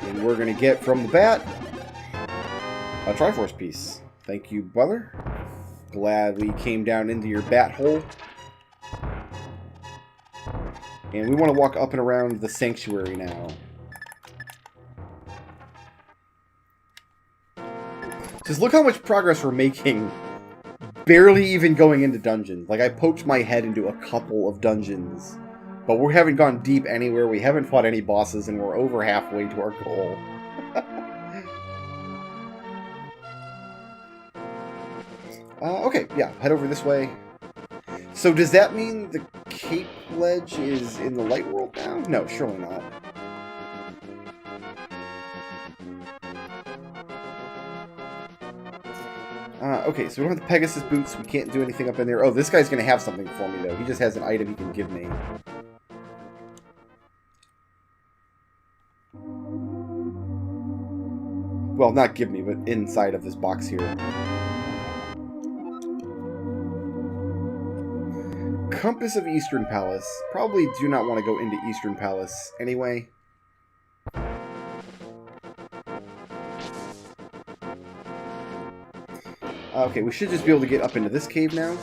And we're going to get from the bat a Triforce piece. Thank you, brother. Glad we came down into your bat hole. And we want to walk up and around the sanctuary now. Just look how much progress we're making. Barely even going into dungeons. Like, I poked my head into a couple of dungeons. But we haven't gone deep anywhere. We haven't fought any bosses, and we're over halfway to our goal. Okay, yeah, head over this way. So does that mean the Cape Ledge is in the light world now? No, surely not. Okay, so we don't have the Pegasus boots. We can't do anything up in there. Oh, this guy's going to have something for me, though. He just has an item he can give me. Well, not give me, but inside of this box here. Compass of Eastern Palace. Probably do not want to go into Eastern Palace anyway. Okay, we should just be able to get up into this cave now.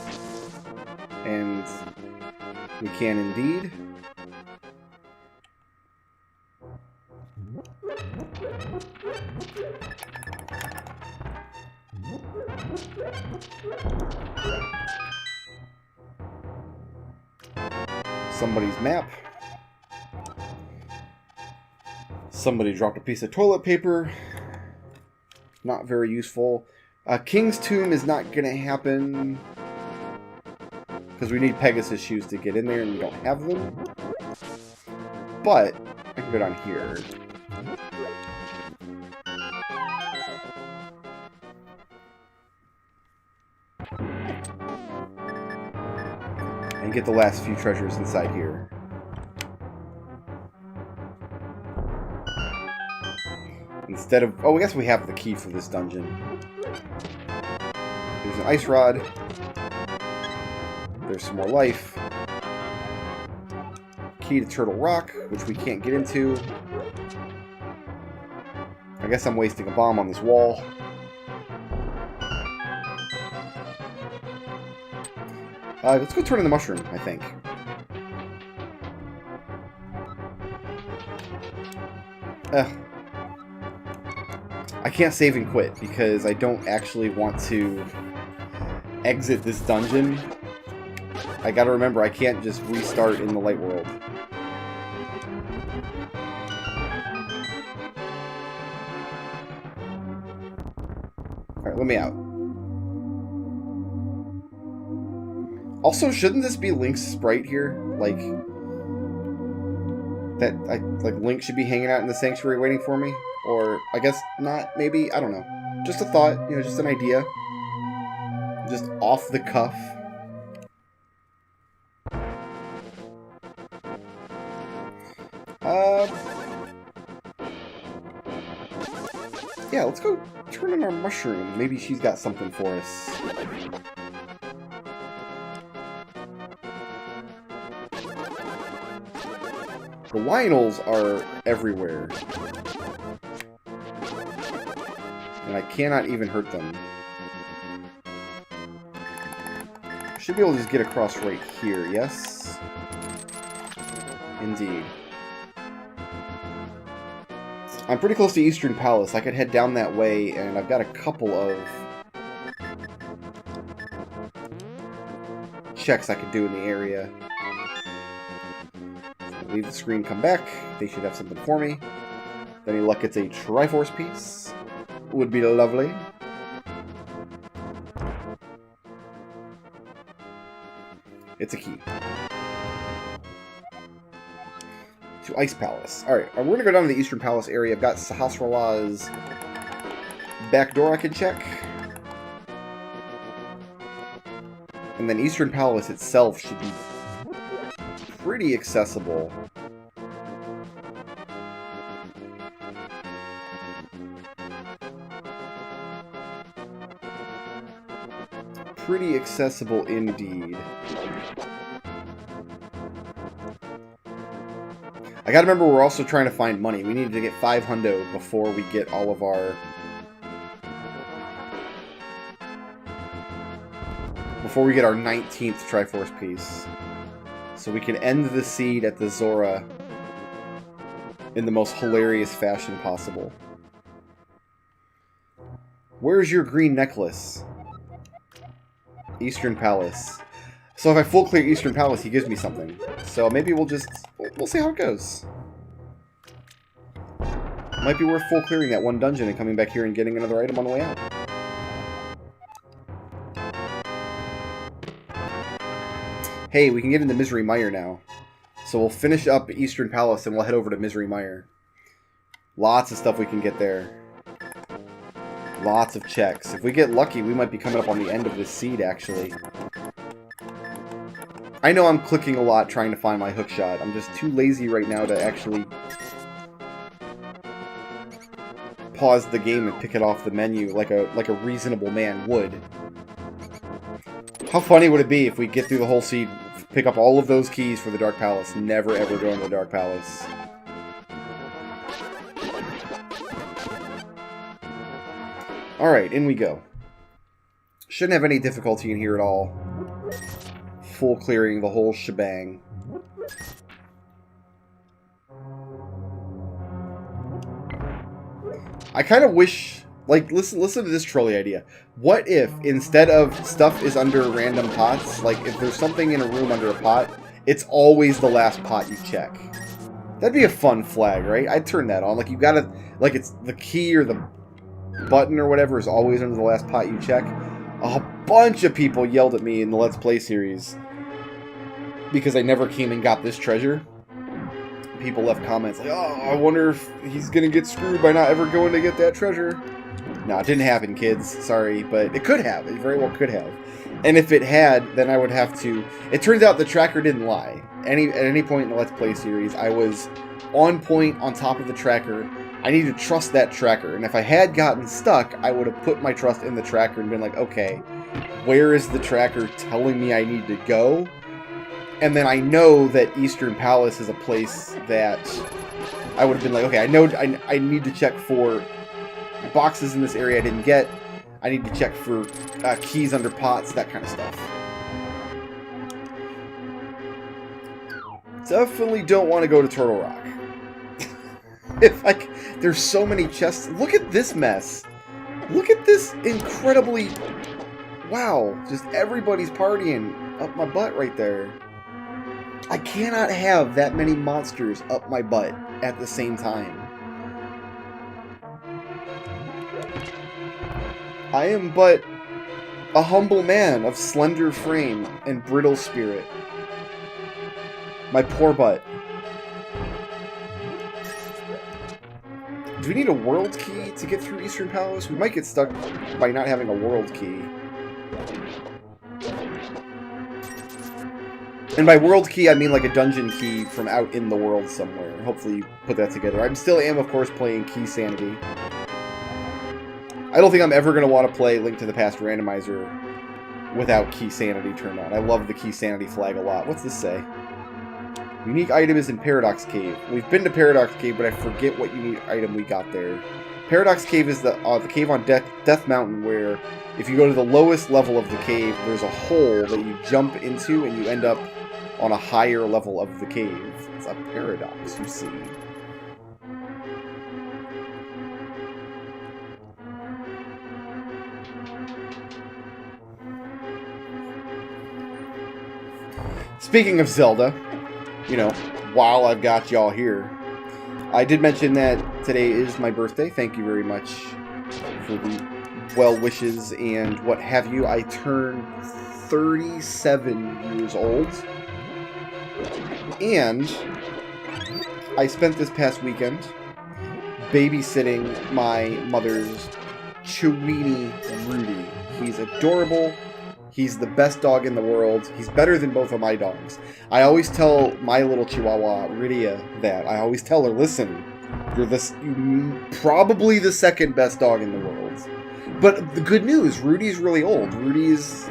And we can indeed. Somebody's map. Somebody dropped a piece of toilet paper. Not very useful. King's Tomb is not going to happen because we need Pegasus shoes to get in there and we don't have them. But I can go down here. And get the last few treasures inside here. Instead of... Oh, I guess we have the key for this dungeon. There's an ice rod. There's some more life. Key to Turtle Rock, which we can't get into. I guess I'm wasting a bomb on this wall. Let's go turn in the mushroom, I think. I can't save and quit because I don't actually want to exit this dungeon. I gotta remember, I can't just restart in the light world. Alright, let me out. Also, shouldn't this be Link's sprite here? Like, like Link should be hanging out in the sanctuary waiting for me? Or, I guess not, maybe? I don't know. Just a thought, you know, just an idea. Just off the cuff. Yeah, let's go turn in our mushroom. Maybe she's got something for us. The Lionels are everywhere. And I cannot even hurt them. Should be able to just get across right here, yes? Indeed. I'm pretty close to Eastern Palace. I could head down that way, and I've got a couple of checks I could do in the area. So leave the screen, come back. They should have something for me. If any luck, it's a Triforce piece. Would be lovely. It's a key. To Ice Palace. Alright, we're gonna go down to the Eastern Palace area. I've got Sahasrarla's back door I can check. And then Eastern Palace itself should be pretty accessible. pretty accessible indeed. I gotta remember we're also trying to find money. We need to get 5 hundo before we get all of our... Before we get our 19th Triforce piece. So we can end the seed at the Zora in the most hilarious fashion possible. Where's your green necklace? Eastern Palace. So if I full clear Eastern Palace, he gives me something. So maybe we'll see how it goes. Might be worth full clearing that one dungeon and coming back here and getting another item on the way out. Hey, we can get into Misery Mire now. So we'll finish up Eastern Palace and we'll head over to Misery Mire. Lots of stuff we can get there. Lots of checks. If we get lucky, we might be coming up on the end of this seed, actually. I know I'm clicking a lot trying to find my hookshot. I'm just too lazy right now to actually pause the game and pick it off the menu like a reasonable man would. How funny would it be if we get through the whole seed, pick up all of those keys for the Dark Palace, never ever go into the Dark Palace? Alright, in we go. Shouldn't have any difficulty in here at all. Full clearing the whole shebang. I kind of wish... Like, listen to this trolley idea. What if, instead of stuff is under random pots, like, if there's something in a room under a pot, it's always the last pot you check? That'd be a fun flag, right? I'd turn that on. Like, you gotta... Like, it's the key or the button or whatever is always under the last pot you check. A bunch of people yelled at me in the Let's Play series because I never came and got this treasure. People left comments like, oh, I wonder if he's gonna get screwed by not ever going to get that treasure. No, it didn't happen, kids. Sorry, but it could have. It very well could have. And if it had, then I would have to... It turns out the tracker didn't lie. At any point in the Let's Play series, I was on point, on top of the tracker. I need to trust that tracker. And if I had gotten stuck, I would have put my trust in the tracker and been like, okay, where is the tracker telling me I need to go? And then I know that Eastern Palace is a place that I would have been like, okay, I know I need to check for boxes in this area I didn't get. I need to check for keys under pots, that kind of stuff. Definitely don't want to go to Turtle Rock. There's so many chests. Look at this mess. Look at this incredibly... Wow, just everybody's partying up my butt right there. I cannot have that many monsters up my butt at the same time. I am but a humble man of slender frame and brittle spirit. My poor butt. Do we need a world key to get through Eastern Palace? We might get stuck by not having a world key. And by world key, I mean like a dungeon key from out in the world somewhere. Hopefully you put that together. I still am, of course, playing Key Sanity. I don't think I'm ever going to want to play Link to the Past Randomizer without Key Sanity turned on. I love the Key Sanity flag a lot. What's this say? Unique item is in Paradox Cave. We've been to Paradox Cave, but I forget what unique item we got there. Paradox Cave is the cave on Death Mountain, where if you go to the lowest level of the cave, there's a hole that you jump into and you end up on a higher level of the cave. It's a paradox, you see. Speaking of Zelda, you know, while I've got y'all here, I did mention that today is my birthday. Thank you very much for the well wishes and what have you. I turned 37 years old. And I spent this past weekend babysitting my mother's Chiweenie Rudy. He's adorable. He's the best dog in the world. He's better than both of my dogs. I always tell my little Chihuahua, Rydia, that. I always tell her, listen, you're probably the second best dog in the world. But the good news, Rudy's really old. Rudy's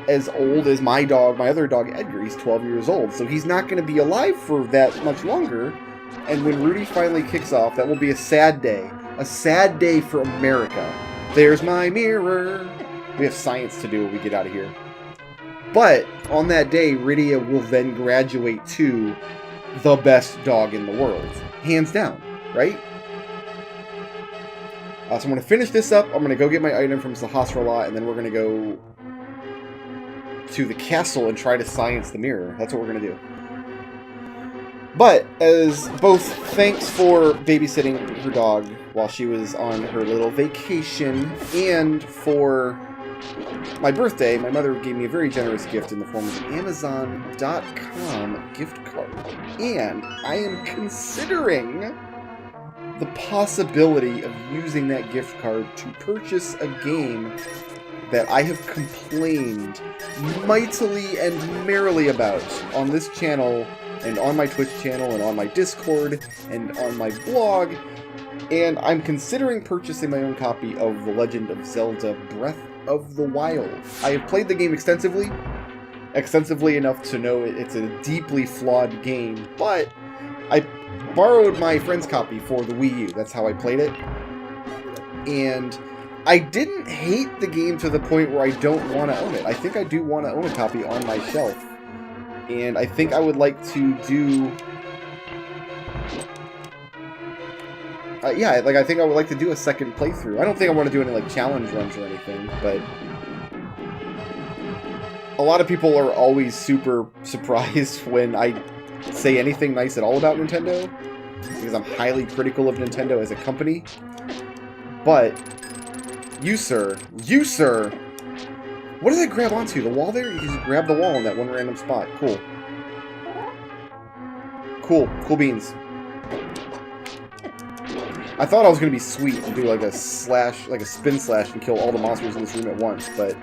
as old as my dog, my other dog, Edgar. He's 12 years old, so he's not going to be alive for that much longer. And when Rudy finally kicks off, that will be a sad day. A sad day for America. There's my mirror. We have science to do when we get out of here. But on that day, Rydia will then graduate to the best dog in the world. Hands down, right? So I'm going to finish this up. I'm going to go get my item from Sahasrara, and then we're going to go to the castle and try to science the mirror. That's what we're going to do. But, as both thanks for babysitting her dog while she was on her little vacation, and for my birthday, my mother gave me a very generous gift in the form of an Amazon.com gift card. And I am considering the possibility of using that gift card to purchase a game that I have complained mightily and merrily about on this channel, and on my Twitch channel, and on my Discord, and on my blog. And I'm considering purchasing my own copy of The Legend of Zelda Breath of the Wild. I have played the game extensively enough to know it's a deeply flawed game, but I borrowed my friend's copy for the Wii U. That's how I played it. And I didn't hate the game to the point where I don't want to own it. I think I do want to own a copy on my shelf. And I think I would like to do... yeah, like I think I would like to do a second playthrough. I don't think I want to do any like challenge runs or anything, but a lot of people are always super surprised when I say anything nice at all about Nintendo, because I'm highly critical of Nintendo as a company. But you sir, what did I grab onto? The wall there? You just grab the wall in that one random spot. Cool. Cool beans. I thought I was gonna be sweet and do like a slash, like a spin slash, and kill all the monsters in this room at once, but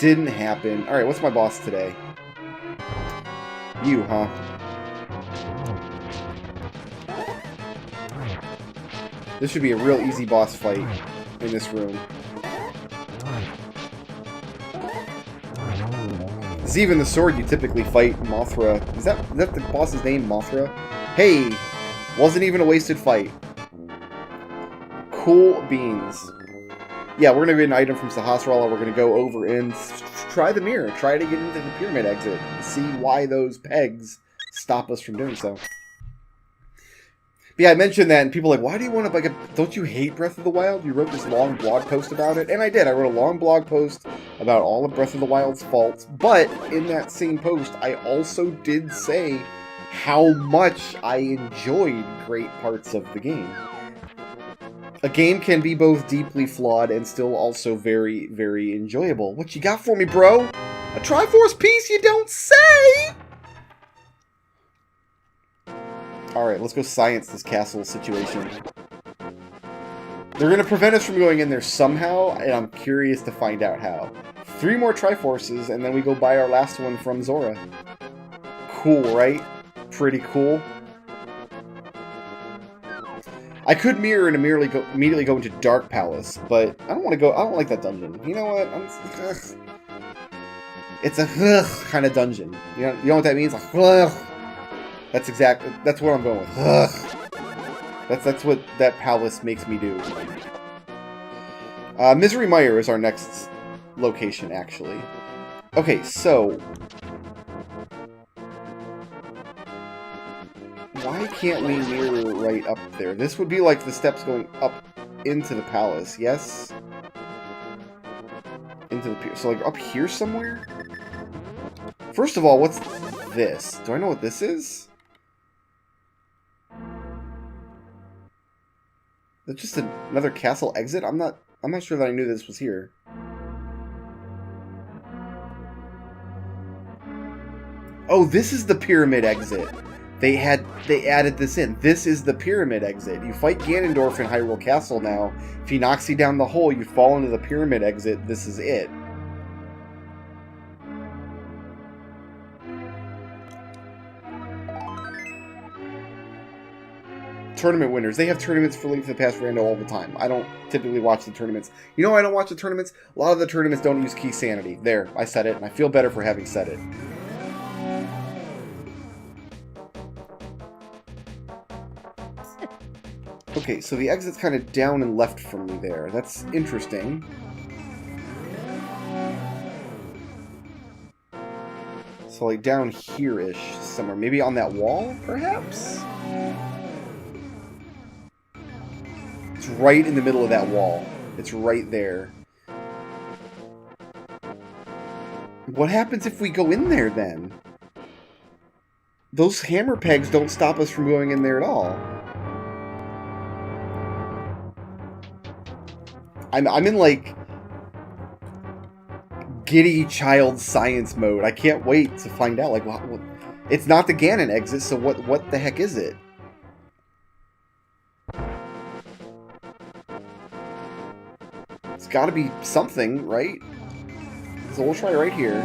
didn't happen. All right, what's my boss today? You, huh? This should be a real easy boss fight in this room. This is even the sword you typically fight, Mothra. Is that the boss's name, Mothra? Hey! Wasn't even a wasted fight. Cool beans. Yeah, we're gonna get an item from Sahasrara. We're gonna go over and try the mirror. Try to get into the pyramid exit. See why those pegs stop us from doing so. But yeah, I mentioned that, and people are like, why do you want to, like, don't you hate Breath of the Wild? You wrote this long blog post about it, and I did. I wrote a long blog post about all of Breath of the Wild's faults, but in that same post, I also did say how much I enjoyed great parts of the game. A game can be both deeply flawed and still also very, very enjoyable. What you got for me, bro? A Triforce piece, you don't say? Alright, let's go science this castle situation. They're going to prevent us from going in there somehow, and I'm curious to find out how. 3 more Triforces, and then we go buy our last one from Zora. Cool, right? Pretty cool. I could mirror and immediately go into Dark Palace, but I don't want to go. I don't like that dungeon. You know what? It's a kind of dungeon. You know what that means? Like, that's what I'm going with. That's what that palace makes me do. Misery Mire is our next location, actually. Okay, so why can't we mirror right up there? This would be like the steps going up into the palace, yes? Into the pier. So like up here somewhere? First of all, what's this? Do I know what this is? That's just another castle exit? I'm not sure that I knew this was here. Oh, this is the pyramid exit. They added this in. This is the pyramid exit. You fight Ganondorf in Hyrule Castle now. If he knocks you down the hole, you fall into the pyramid exit. This is it. tournament winners. They have tournaments for Link to the Past Rando all the time. I don't typically watch the tournaments. You know why I don't watch the tournaments? A lot of the tournaments don't use key sanity. There, I said it, and I feel better for having said it. Okay, so the exit's kind of down and left from me there. That's interesting. So, like, down here-ish somewhere. Maybe on that wall, perhaps? It's right in the middle of that wall. It's right there. What happens if we go in there, then? Those hammer pegs don't stop us from going in there at all. I'm in, like, giddy child science mode. I can't wait to find out. Like, what, it's not the Ganon exit, so what the heck is it? It's got to be something, right? So we'll try right here.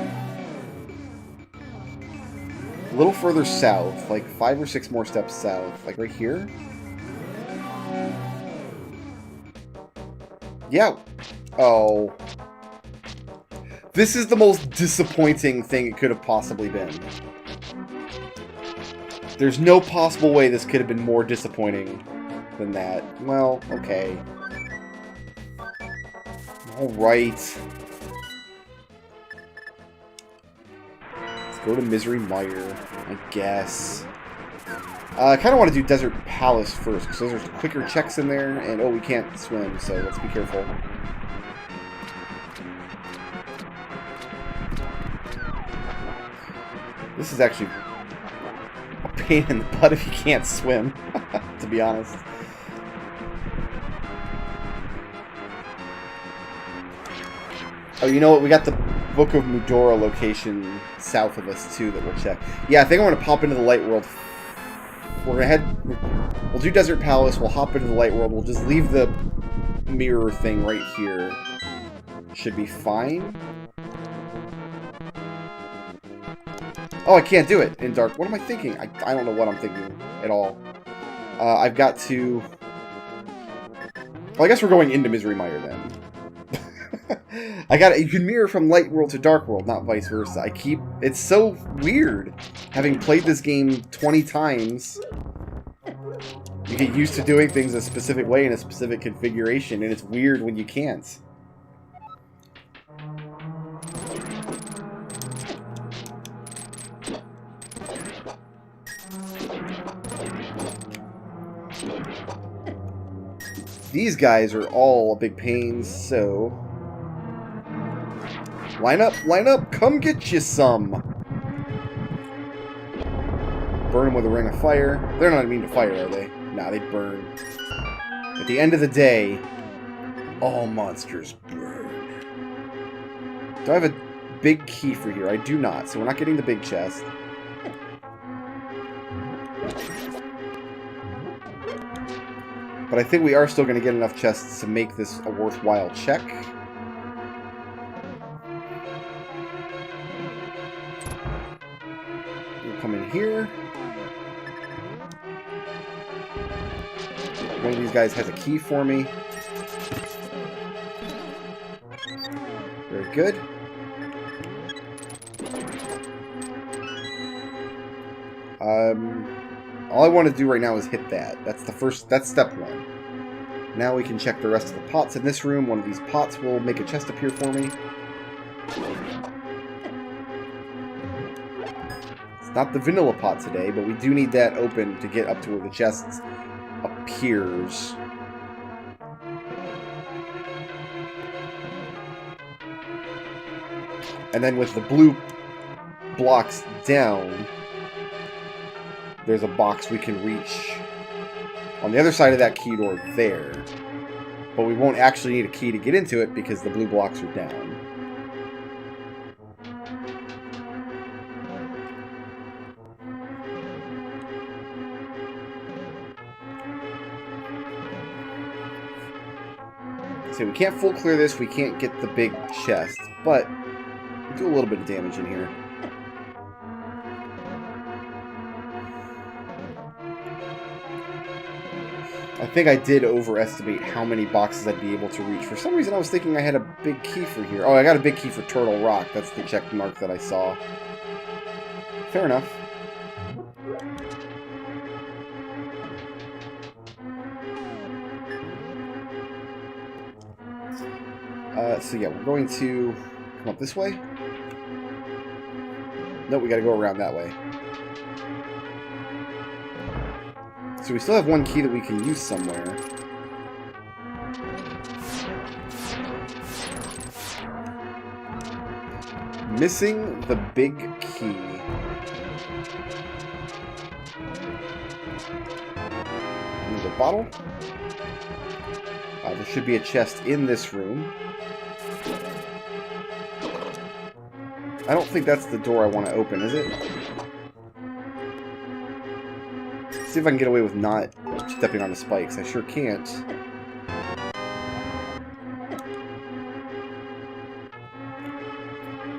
A little further south, like 5 or 6 more steps south, like right here. Yeah. Oh. This is the most disappointing thing it could have possibly been. There's no possible way this could have been more disappointing than that. Well, okay. Alright. Let's go to Misery Mire, I guess. I kind of want to do Desert Palace first, because those are quicker checks in there, and oh, we can't swim, so let's be careful. This is actually a pain in the butt if you can't swim, to be honest. Oh, you know what? We got the Book of Mudora location south of us, too, that we'll check. Yeah, I think I want to pop into the Light World. We're gonna head... We'll do Desert Palace, we'll hop into the Light World, we'll just leave the mirror thing right here. Should be fine. Oh, I can't do it in dark. What am I thinking? I don't know what I'm thinking at all. I've got to... Well, I guess we're going into Misery Mire, then. You can mirror from Light World to Dark World, not vice versa. It's so weird. Having played this game 20 times, you get used to doing things a specific way in a specific configuration, and it's weird when you can't. These guys are all a big pain, so... Line up, come get you some! Burn them with a ring of fire. They're not immune to fire, are they? Nah, they burn. At the end of the day, all monsters burn. Do I have a big key for here? I do not, so we're not getting the big chest. But I think we are still going to get enough chests to make this a worthwhile check. We'll come in here. One of these guys has a key for me. Very good. All I want to do right now is hit that. That's step 1. Now we can check the rest of the pots in this room. One of these pots will make a chest appear for me. It's not the vanilla pot today, but we do need that open to get up to where the chest appears. And then with the blue blocks down, there's a box we can reach on the other side of that key door there. But we won't actually need a key to get into it because the blue blocks are down. So we can't full clear this, we can't get the big chest, but we do a little bit of damage in here. I think I did overestimate how many boxes I'd be able to reach. For some reason, I was thinking I had a big key for here. Oh, I got a big key for Turtle Rock. That's the check mark that I saw. Fair enough. So yeah, we're going to come up this way. Nope, we gotta go around that way. So we still have one key that we can use somewhere. Missing the big key. Need a bottle. There should be a chest in this room. I don't think that's the door I want to open, is it? See if I can get away with not stepping on the spikes. I sure can't.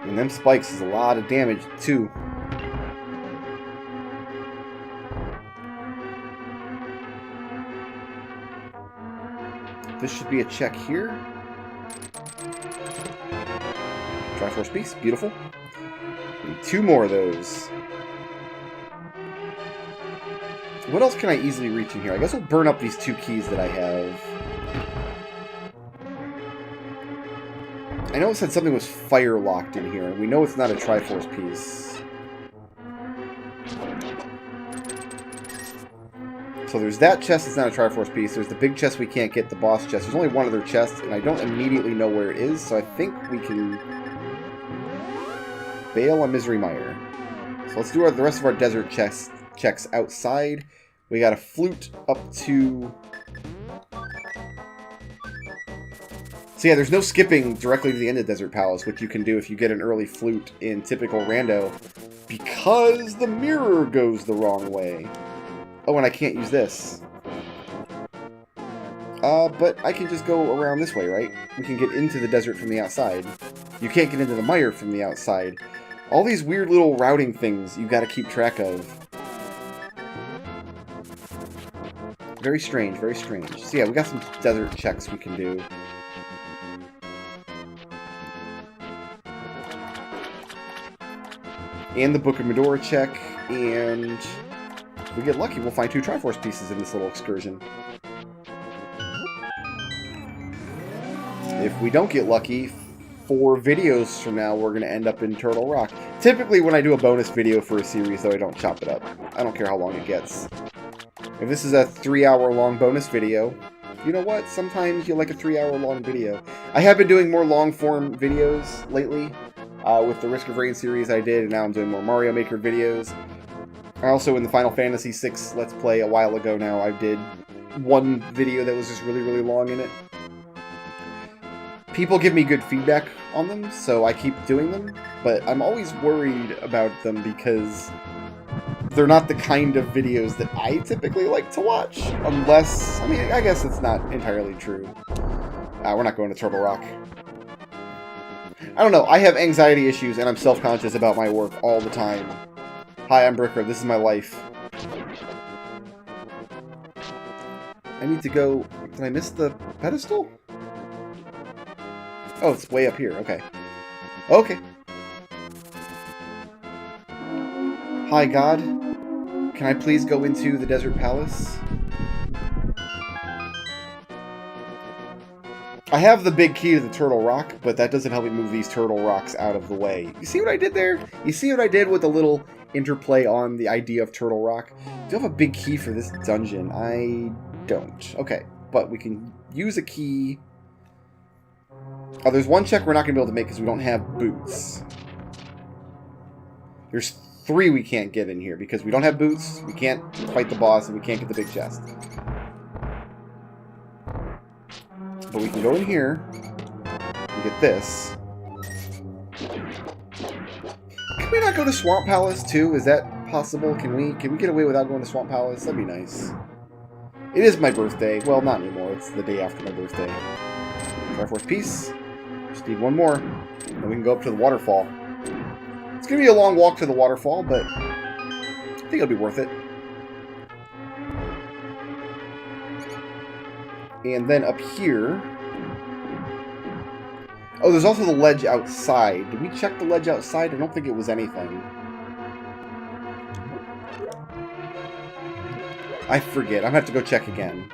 And them spikes is a lot of damage, too. This should be a check here. Triforce piece. Beautiful. Need 2 more of those. What else can I easily reach in here? I guess we'll burn up these 2 keys that I have. I know it said something was fire locked in here. We know it's not a Triforce piece. So there's that chest that's not a Triforce piece. There's the big chest we can't get, the boss chest. There's only one other chest, and I don't immediately know where it is, so I think we can bail on Misery Mire. So let's do the rest of our desert checks outside. We got a flute up to... So yeah, there's no skipping directly to the end of Desert Palace, which you can do if you get an early flute in typical rando, because the mirror goes the wrong way. Oh, and I can't use this. But I can just go around this way, right? We can get into the desert from the outside. You can't get into the mire from the outside. All these weird little routing things you gotta keep track of. Very strange, very strange. So yeah, we got some desert checks we can do. And the Book of Medora check, and if we get lucky, we'll find 2 Triforce pieces in this little excursion. If we don't get lucky, 4 videos from now, we're going to end up in Turtle Rock. Typically, when I do a bonus video for a series, though, I don't chop it up. I don't care how long it gets. If this is a 3-hour-long bonus video, you know what? Sometimes you like a 3-hour-long video. I have been doing more long-form videos lately. With the Risk of Rain series I did, and now I'm doing more Mario Maker videos. Also, in the Final Fantasy VI Let's Play a while ago now, I did one video that was just really, really long in it. People give me good feedback on them, so I keep doing them, but I'm always worried about them because they're not the kind of videos that I typically like to watch, unless... I mean, I guess it's not entirely true. We're not going to Turtle Rock. I don't know, I have anxiety issues and I'm self-conscious about my work all the time. Hi, I'm Brickroad, this is my life. I need to go... Did I miss the pedestal? Oh, it's way up here, okay. Okay. Hi, God. Can I please go into the Desert Palace? I have the big key to the Turtle Rock, but that doesn't help me move these Turtle Rocks out of the way. You see what I did there? You see what I did with a little interplay on the idea of Turtle Rock? Do you have a big key for this dungeon? I don't. Okay, but we can use a key. Oh, there's one check we're not going to be able to make because we don't have boots. There's 3 we can't get in here because we don't have boots, we can't fight the boss, and we can't get the big chest. But we can go in here and get this. Can we not go to Swamp Palace too? Is that possible? Can we get away without going to Swamp Palace? That'd be nice. It is my birthday. Well, not anymore. It's the day after my birthday. Triforce piece. Just need 1 more. Then we can go up to the waterfall. It's gonna be a long walk to the waterfall, but I think it'll be worth it. And then up here... Oh, there's also the ledge outside. Did we check the ledge outside? I don't think it was anything. I forget. I'm gonna have to go check again.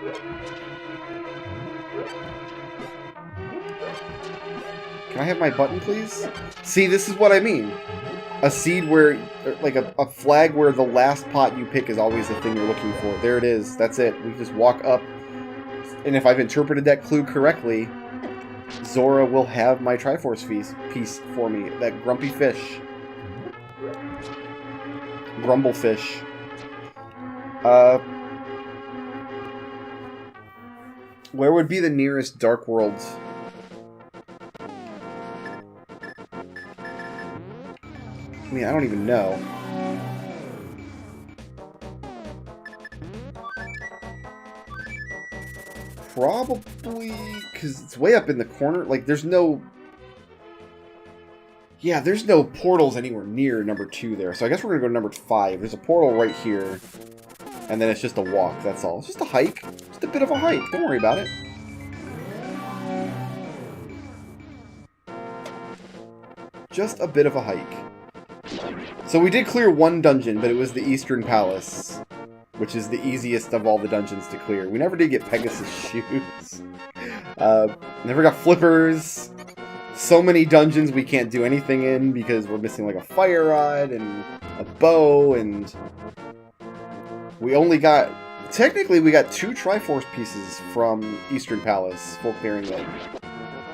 Can I have my button, please? See, this is what I mean. A seed where, like a flag where the last pot you pick is always the thing you're looking for. There it is. That's it. We just walk up. And if I've interpreted that clue correctly, Zora will have my Triforce piece for me. That grumpy fish. Grumble fish. Where would be the nearest Dark World? I mean, I don't even know. Probably, because it's way up in the corner. Like, there's no... Yeah, there's no portals anywhere near number 2 there. So I guess we're going to go to number 5. There's a portal right here. And then it's just a walk, that's all. It's just a hike. Just a bit of a hike. Don't worry about it. Just a bit of a hike. So we did clear one dungeon, but it was the Eastern Palace, which is the easiest of all the dungeons to clear. We never did get Pegasus shoes. Never got flippers. So many dungeons we can't do anything in because we're missing like a fire rod and a bow, and we only got... Technically, we got 2 Triforce pieces from Eastern Palace full clearing it.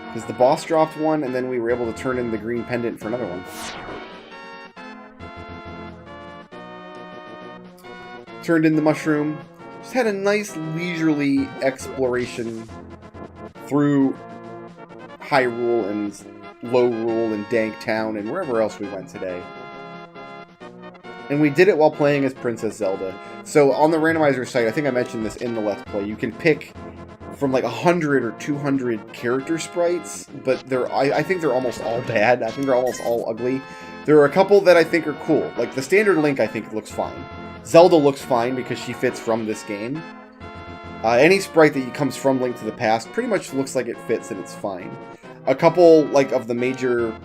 Because the boss dropped one, and then we were able to turn in the green pendant for another one. Turned in the mushroom. Just had a nice leisurely exploration through Hyrule and Lowrule and Dank Town and wherever else we went today. And we did it while playing as Princess Zelda. So on the randomizer site, I think I mentioned this in the Let's Play, you can pick from like 100 or 200 character sprites, but I think they're almost all bad. I think they're almost all ugly. There are a couple that I think are cool. Like the standard Link, I think looks fine. Zelda looks fine because she fits from this game. Any sprite that comes from Link to the Past pretty much looks like it fits and it's fine. A couple like of the major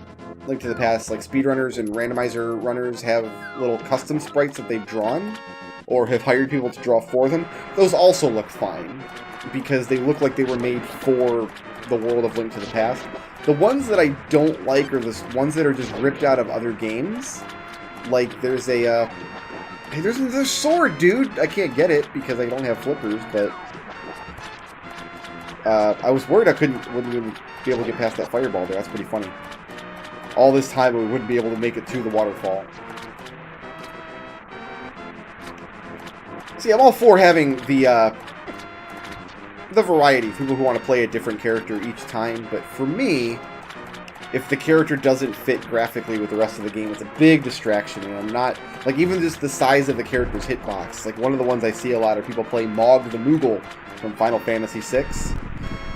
Link to the Past, like speedrunners and randomizer runners, have little custom sprites that they've drawn or have hired people to draw for them. Those also look fine because they look like they were made for the world of Link to the Past. The ones that I don't like are the ones that are just ripped out of other games. Like there's a hey, there's a sword, dude! I can't get it because I don't have flippers, but I was worried I wouldn't even be able to get past that fireball there. That's pretty funny. All this time we wouldn't be able to make it to the waterfall. See, I'm all for having the variety, people who want to play a different character each time, but for me, if the character doesn't fit graphically with the rest of the game, it's a big distraction, and I'm not... Like, even just the size of the character's hitbox. Like, one of the ones I see a lot are people play Mog the Moogle from Final Fantasy VI.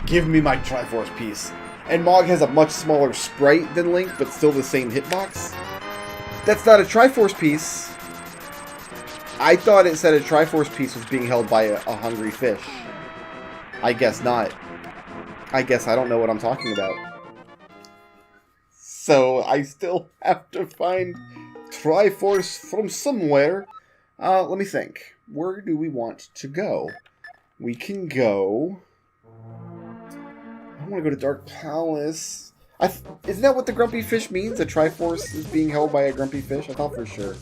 Give me my Triforce piece. And Mog has a much smaller sprite than Link, but still the same hitbox. That's not a Triforce piece. I thought it said a Triforce piece was being held by a hungry fish. I guess not. I guess I don't know what I'm talking about. So I still have to find Triforce from somewhere. Let me think. Where do we want to go? We can go... I want to go to Dark Palace. Isn't that what the grumpy fish means? A Triforce is being held by a grumpy fish? I thought for sure.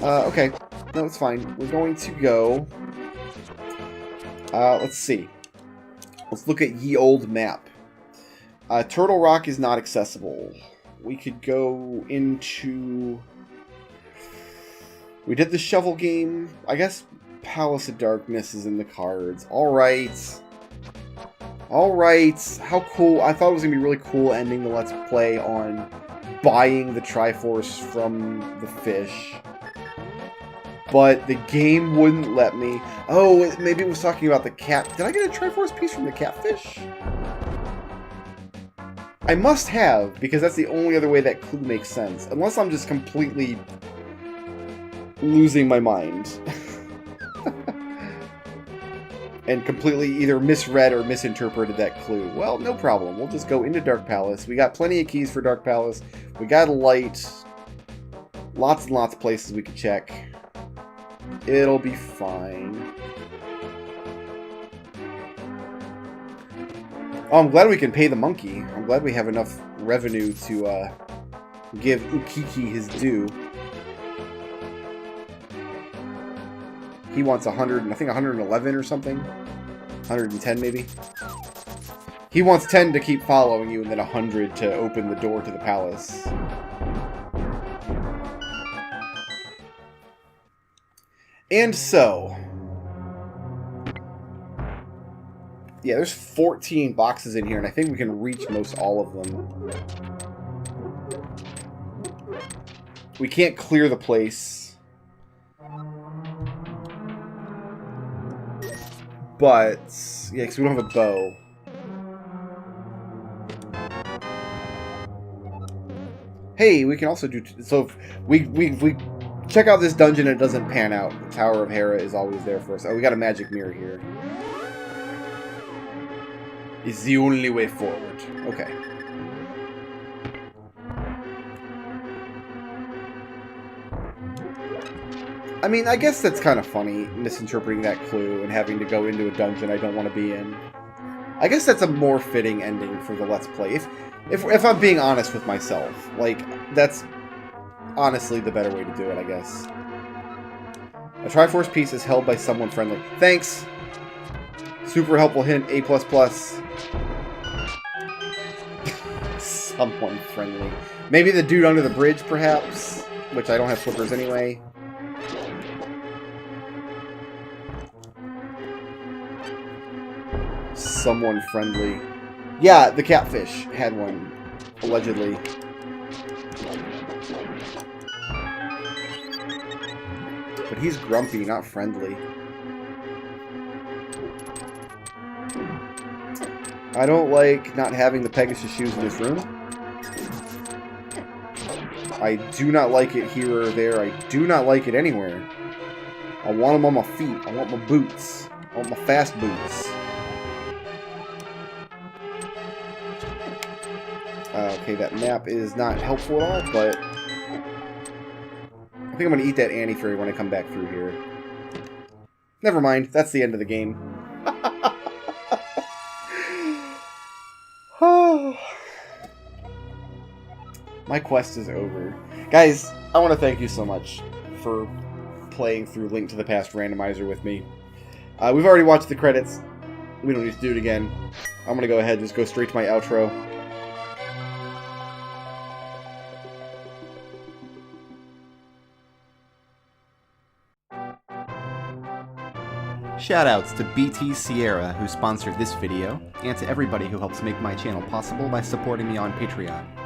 Okay. No, it's fine. We're going to go... let's see. Let's look at ye old map. Turtle Rock is not accessible. We could go into... We did the shovel game. I guess Palace of Darkness is in the cards. Alright. Alright. How cool. I thought it was going to be really cool ending the Let's Play on buying the Triforce from the fish. But the game wouldn't let me. Oh, maybe it was talking about the cat. Did I get a Triforce piece from the catfish? I must have, because that's the only other way that clue makes sense. Unless I'm just completely losing my mind. and completely either misread or misinterpreted that clue. Well, no problem. We'll just go into Dark Palace. We got plenty of keys for Dark Palace. We got a light. Lots and lots of places we could check. It'll be fine. Oh, I'm glad we can pay the monkey. I'm glad we have enough revenue to give Ukiki his due. He wants 100, I think 111 or something. 110 maybe. He wants 10 to keep following you and then 100 to open the door to the palace. And so... yeah, there's 14 boxes in here, and I think we can reach most all of them. We can't clear the place. But, yeah, because we don't have a bow. Hey, we can also do... so if we check out this dungeon and it doesn't pan out, the Tower of Hera is always there for us. Oh, we got a magic mirror here. It's the only way forward. Okay. I mean, I guess that's kind of funny, misinterpreting that clue and having to go into a dungeon I don't want to be in. I guess that's a more fitting ending for the Let's Play. If I'm being honest with myself. Like, that's honestly the better way to do it, I guess. A Triforce piece is held by someone friendly. Thanks! Super helpful hint, A++. Someone friendly. Maybe the dude under the bridge, perhaps? Which I don't have flippers anyway. Someone friendly. Yeah, the catfish had one, allegedly. But he's grumpy, not friendly. I don't like not having the Pegasus shoes in this room. I do not like it here or there. I do not like it anywhere. I want them on my feet. I want my boots. I want my fast boots. Okay, that map is not helpful at all, but I think I'm going to eat that antifairy when I come back through here. Never mind. That's the end of the game. My quest is over. Guys, I want to thank you so much for playing through Link to the Past Randomizer with me. We've already watched the credits. We don't need to do it again. I'm going to go ahead and just go straight to my outro. Shoutouts to BT Sierra, who sponsored this video, and to everybody who helps make my channel possible by supporting me on Patreon.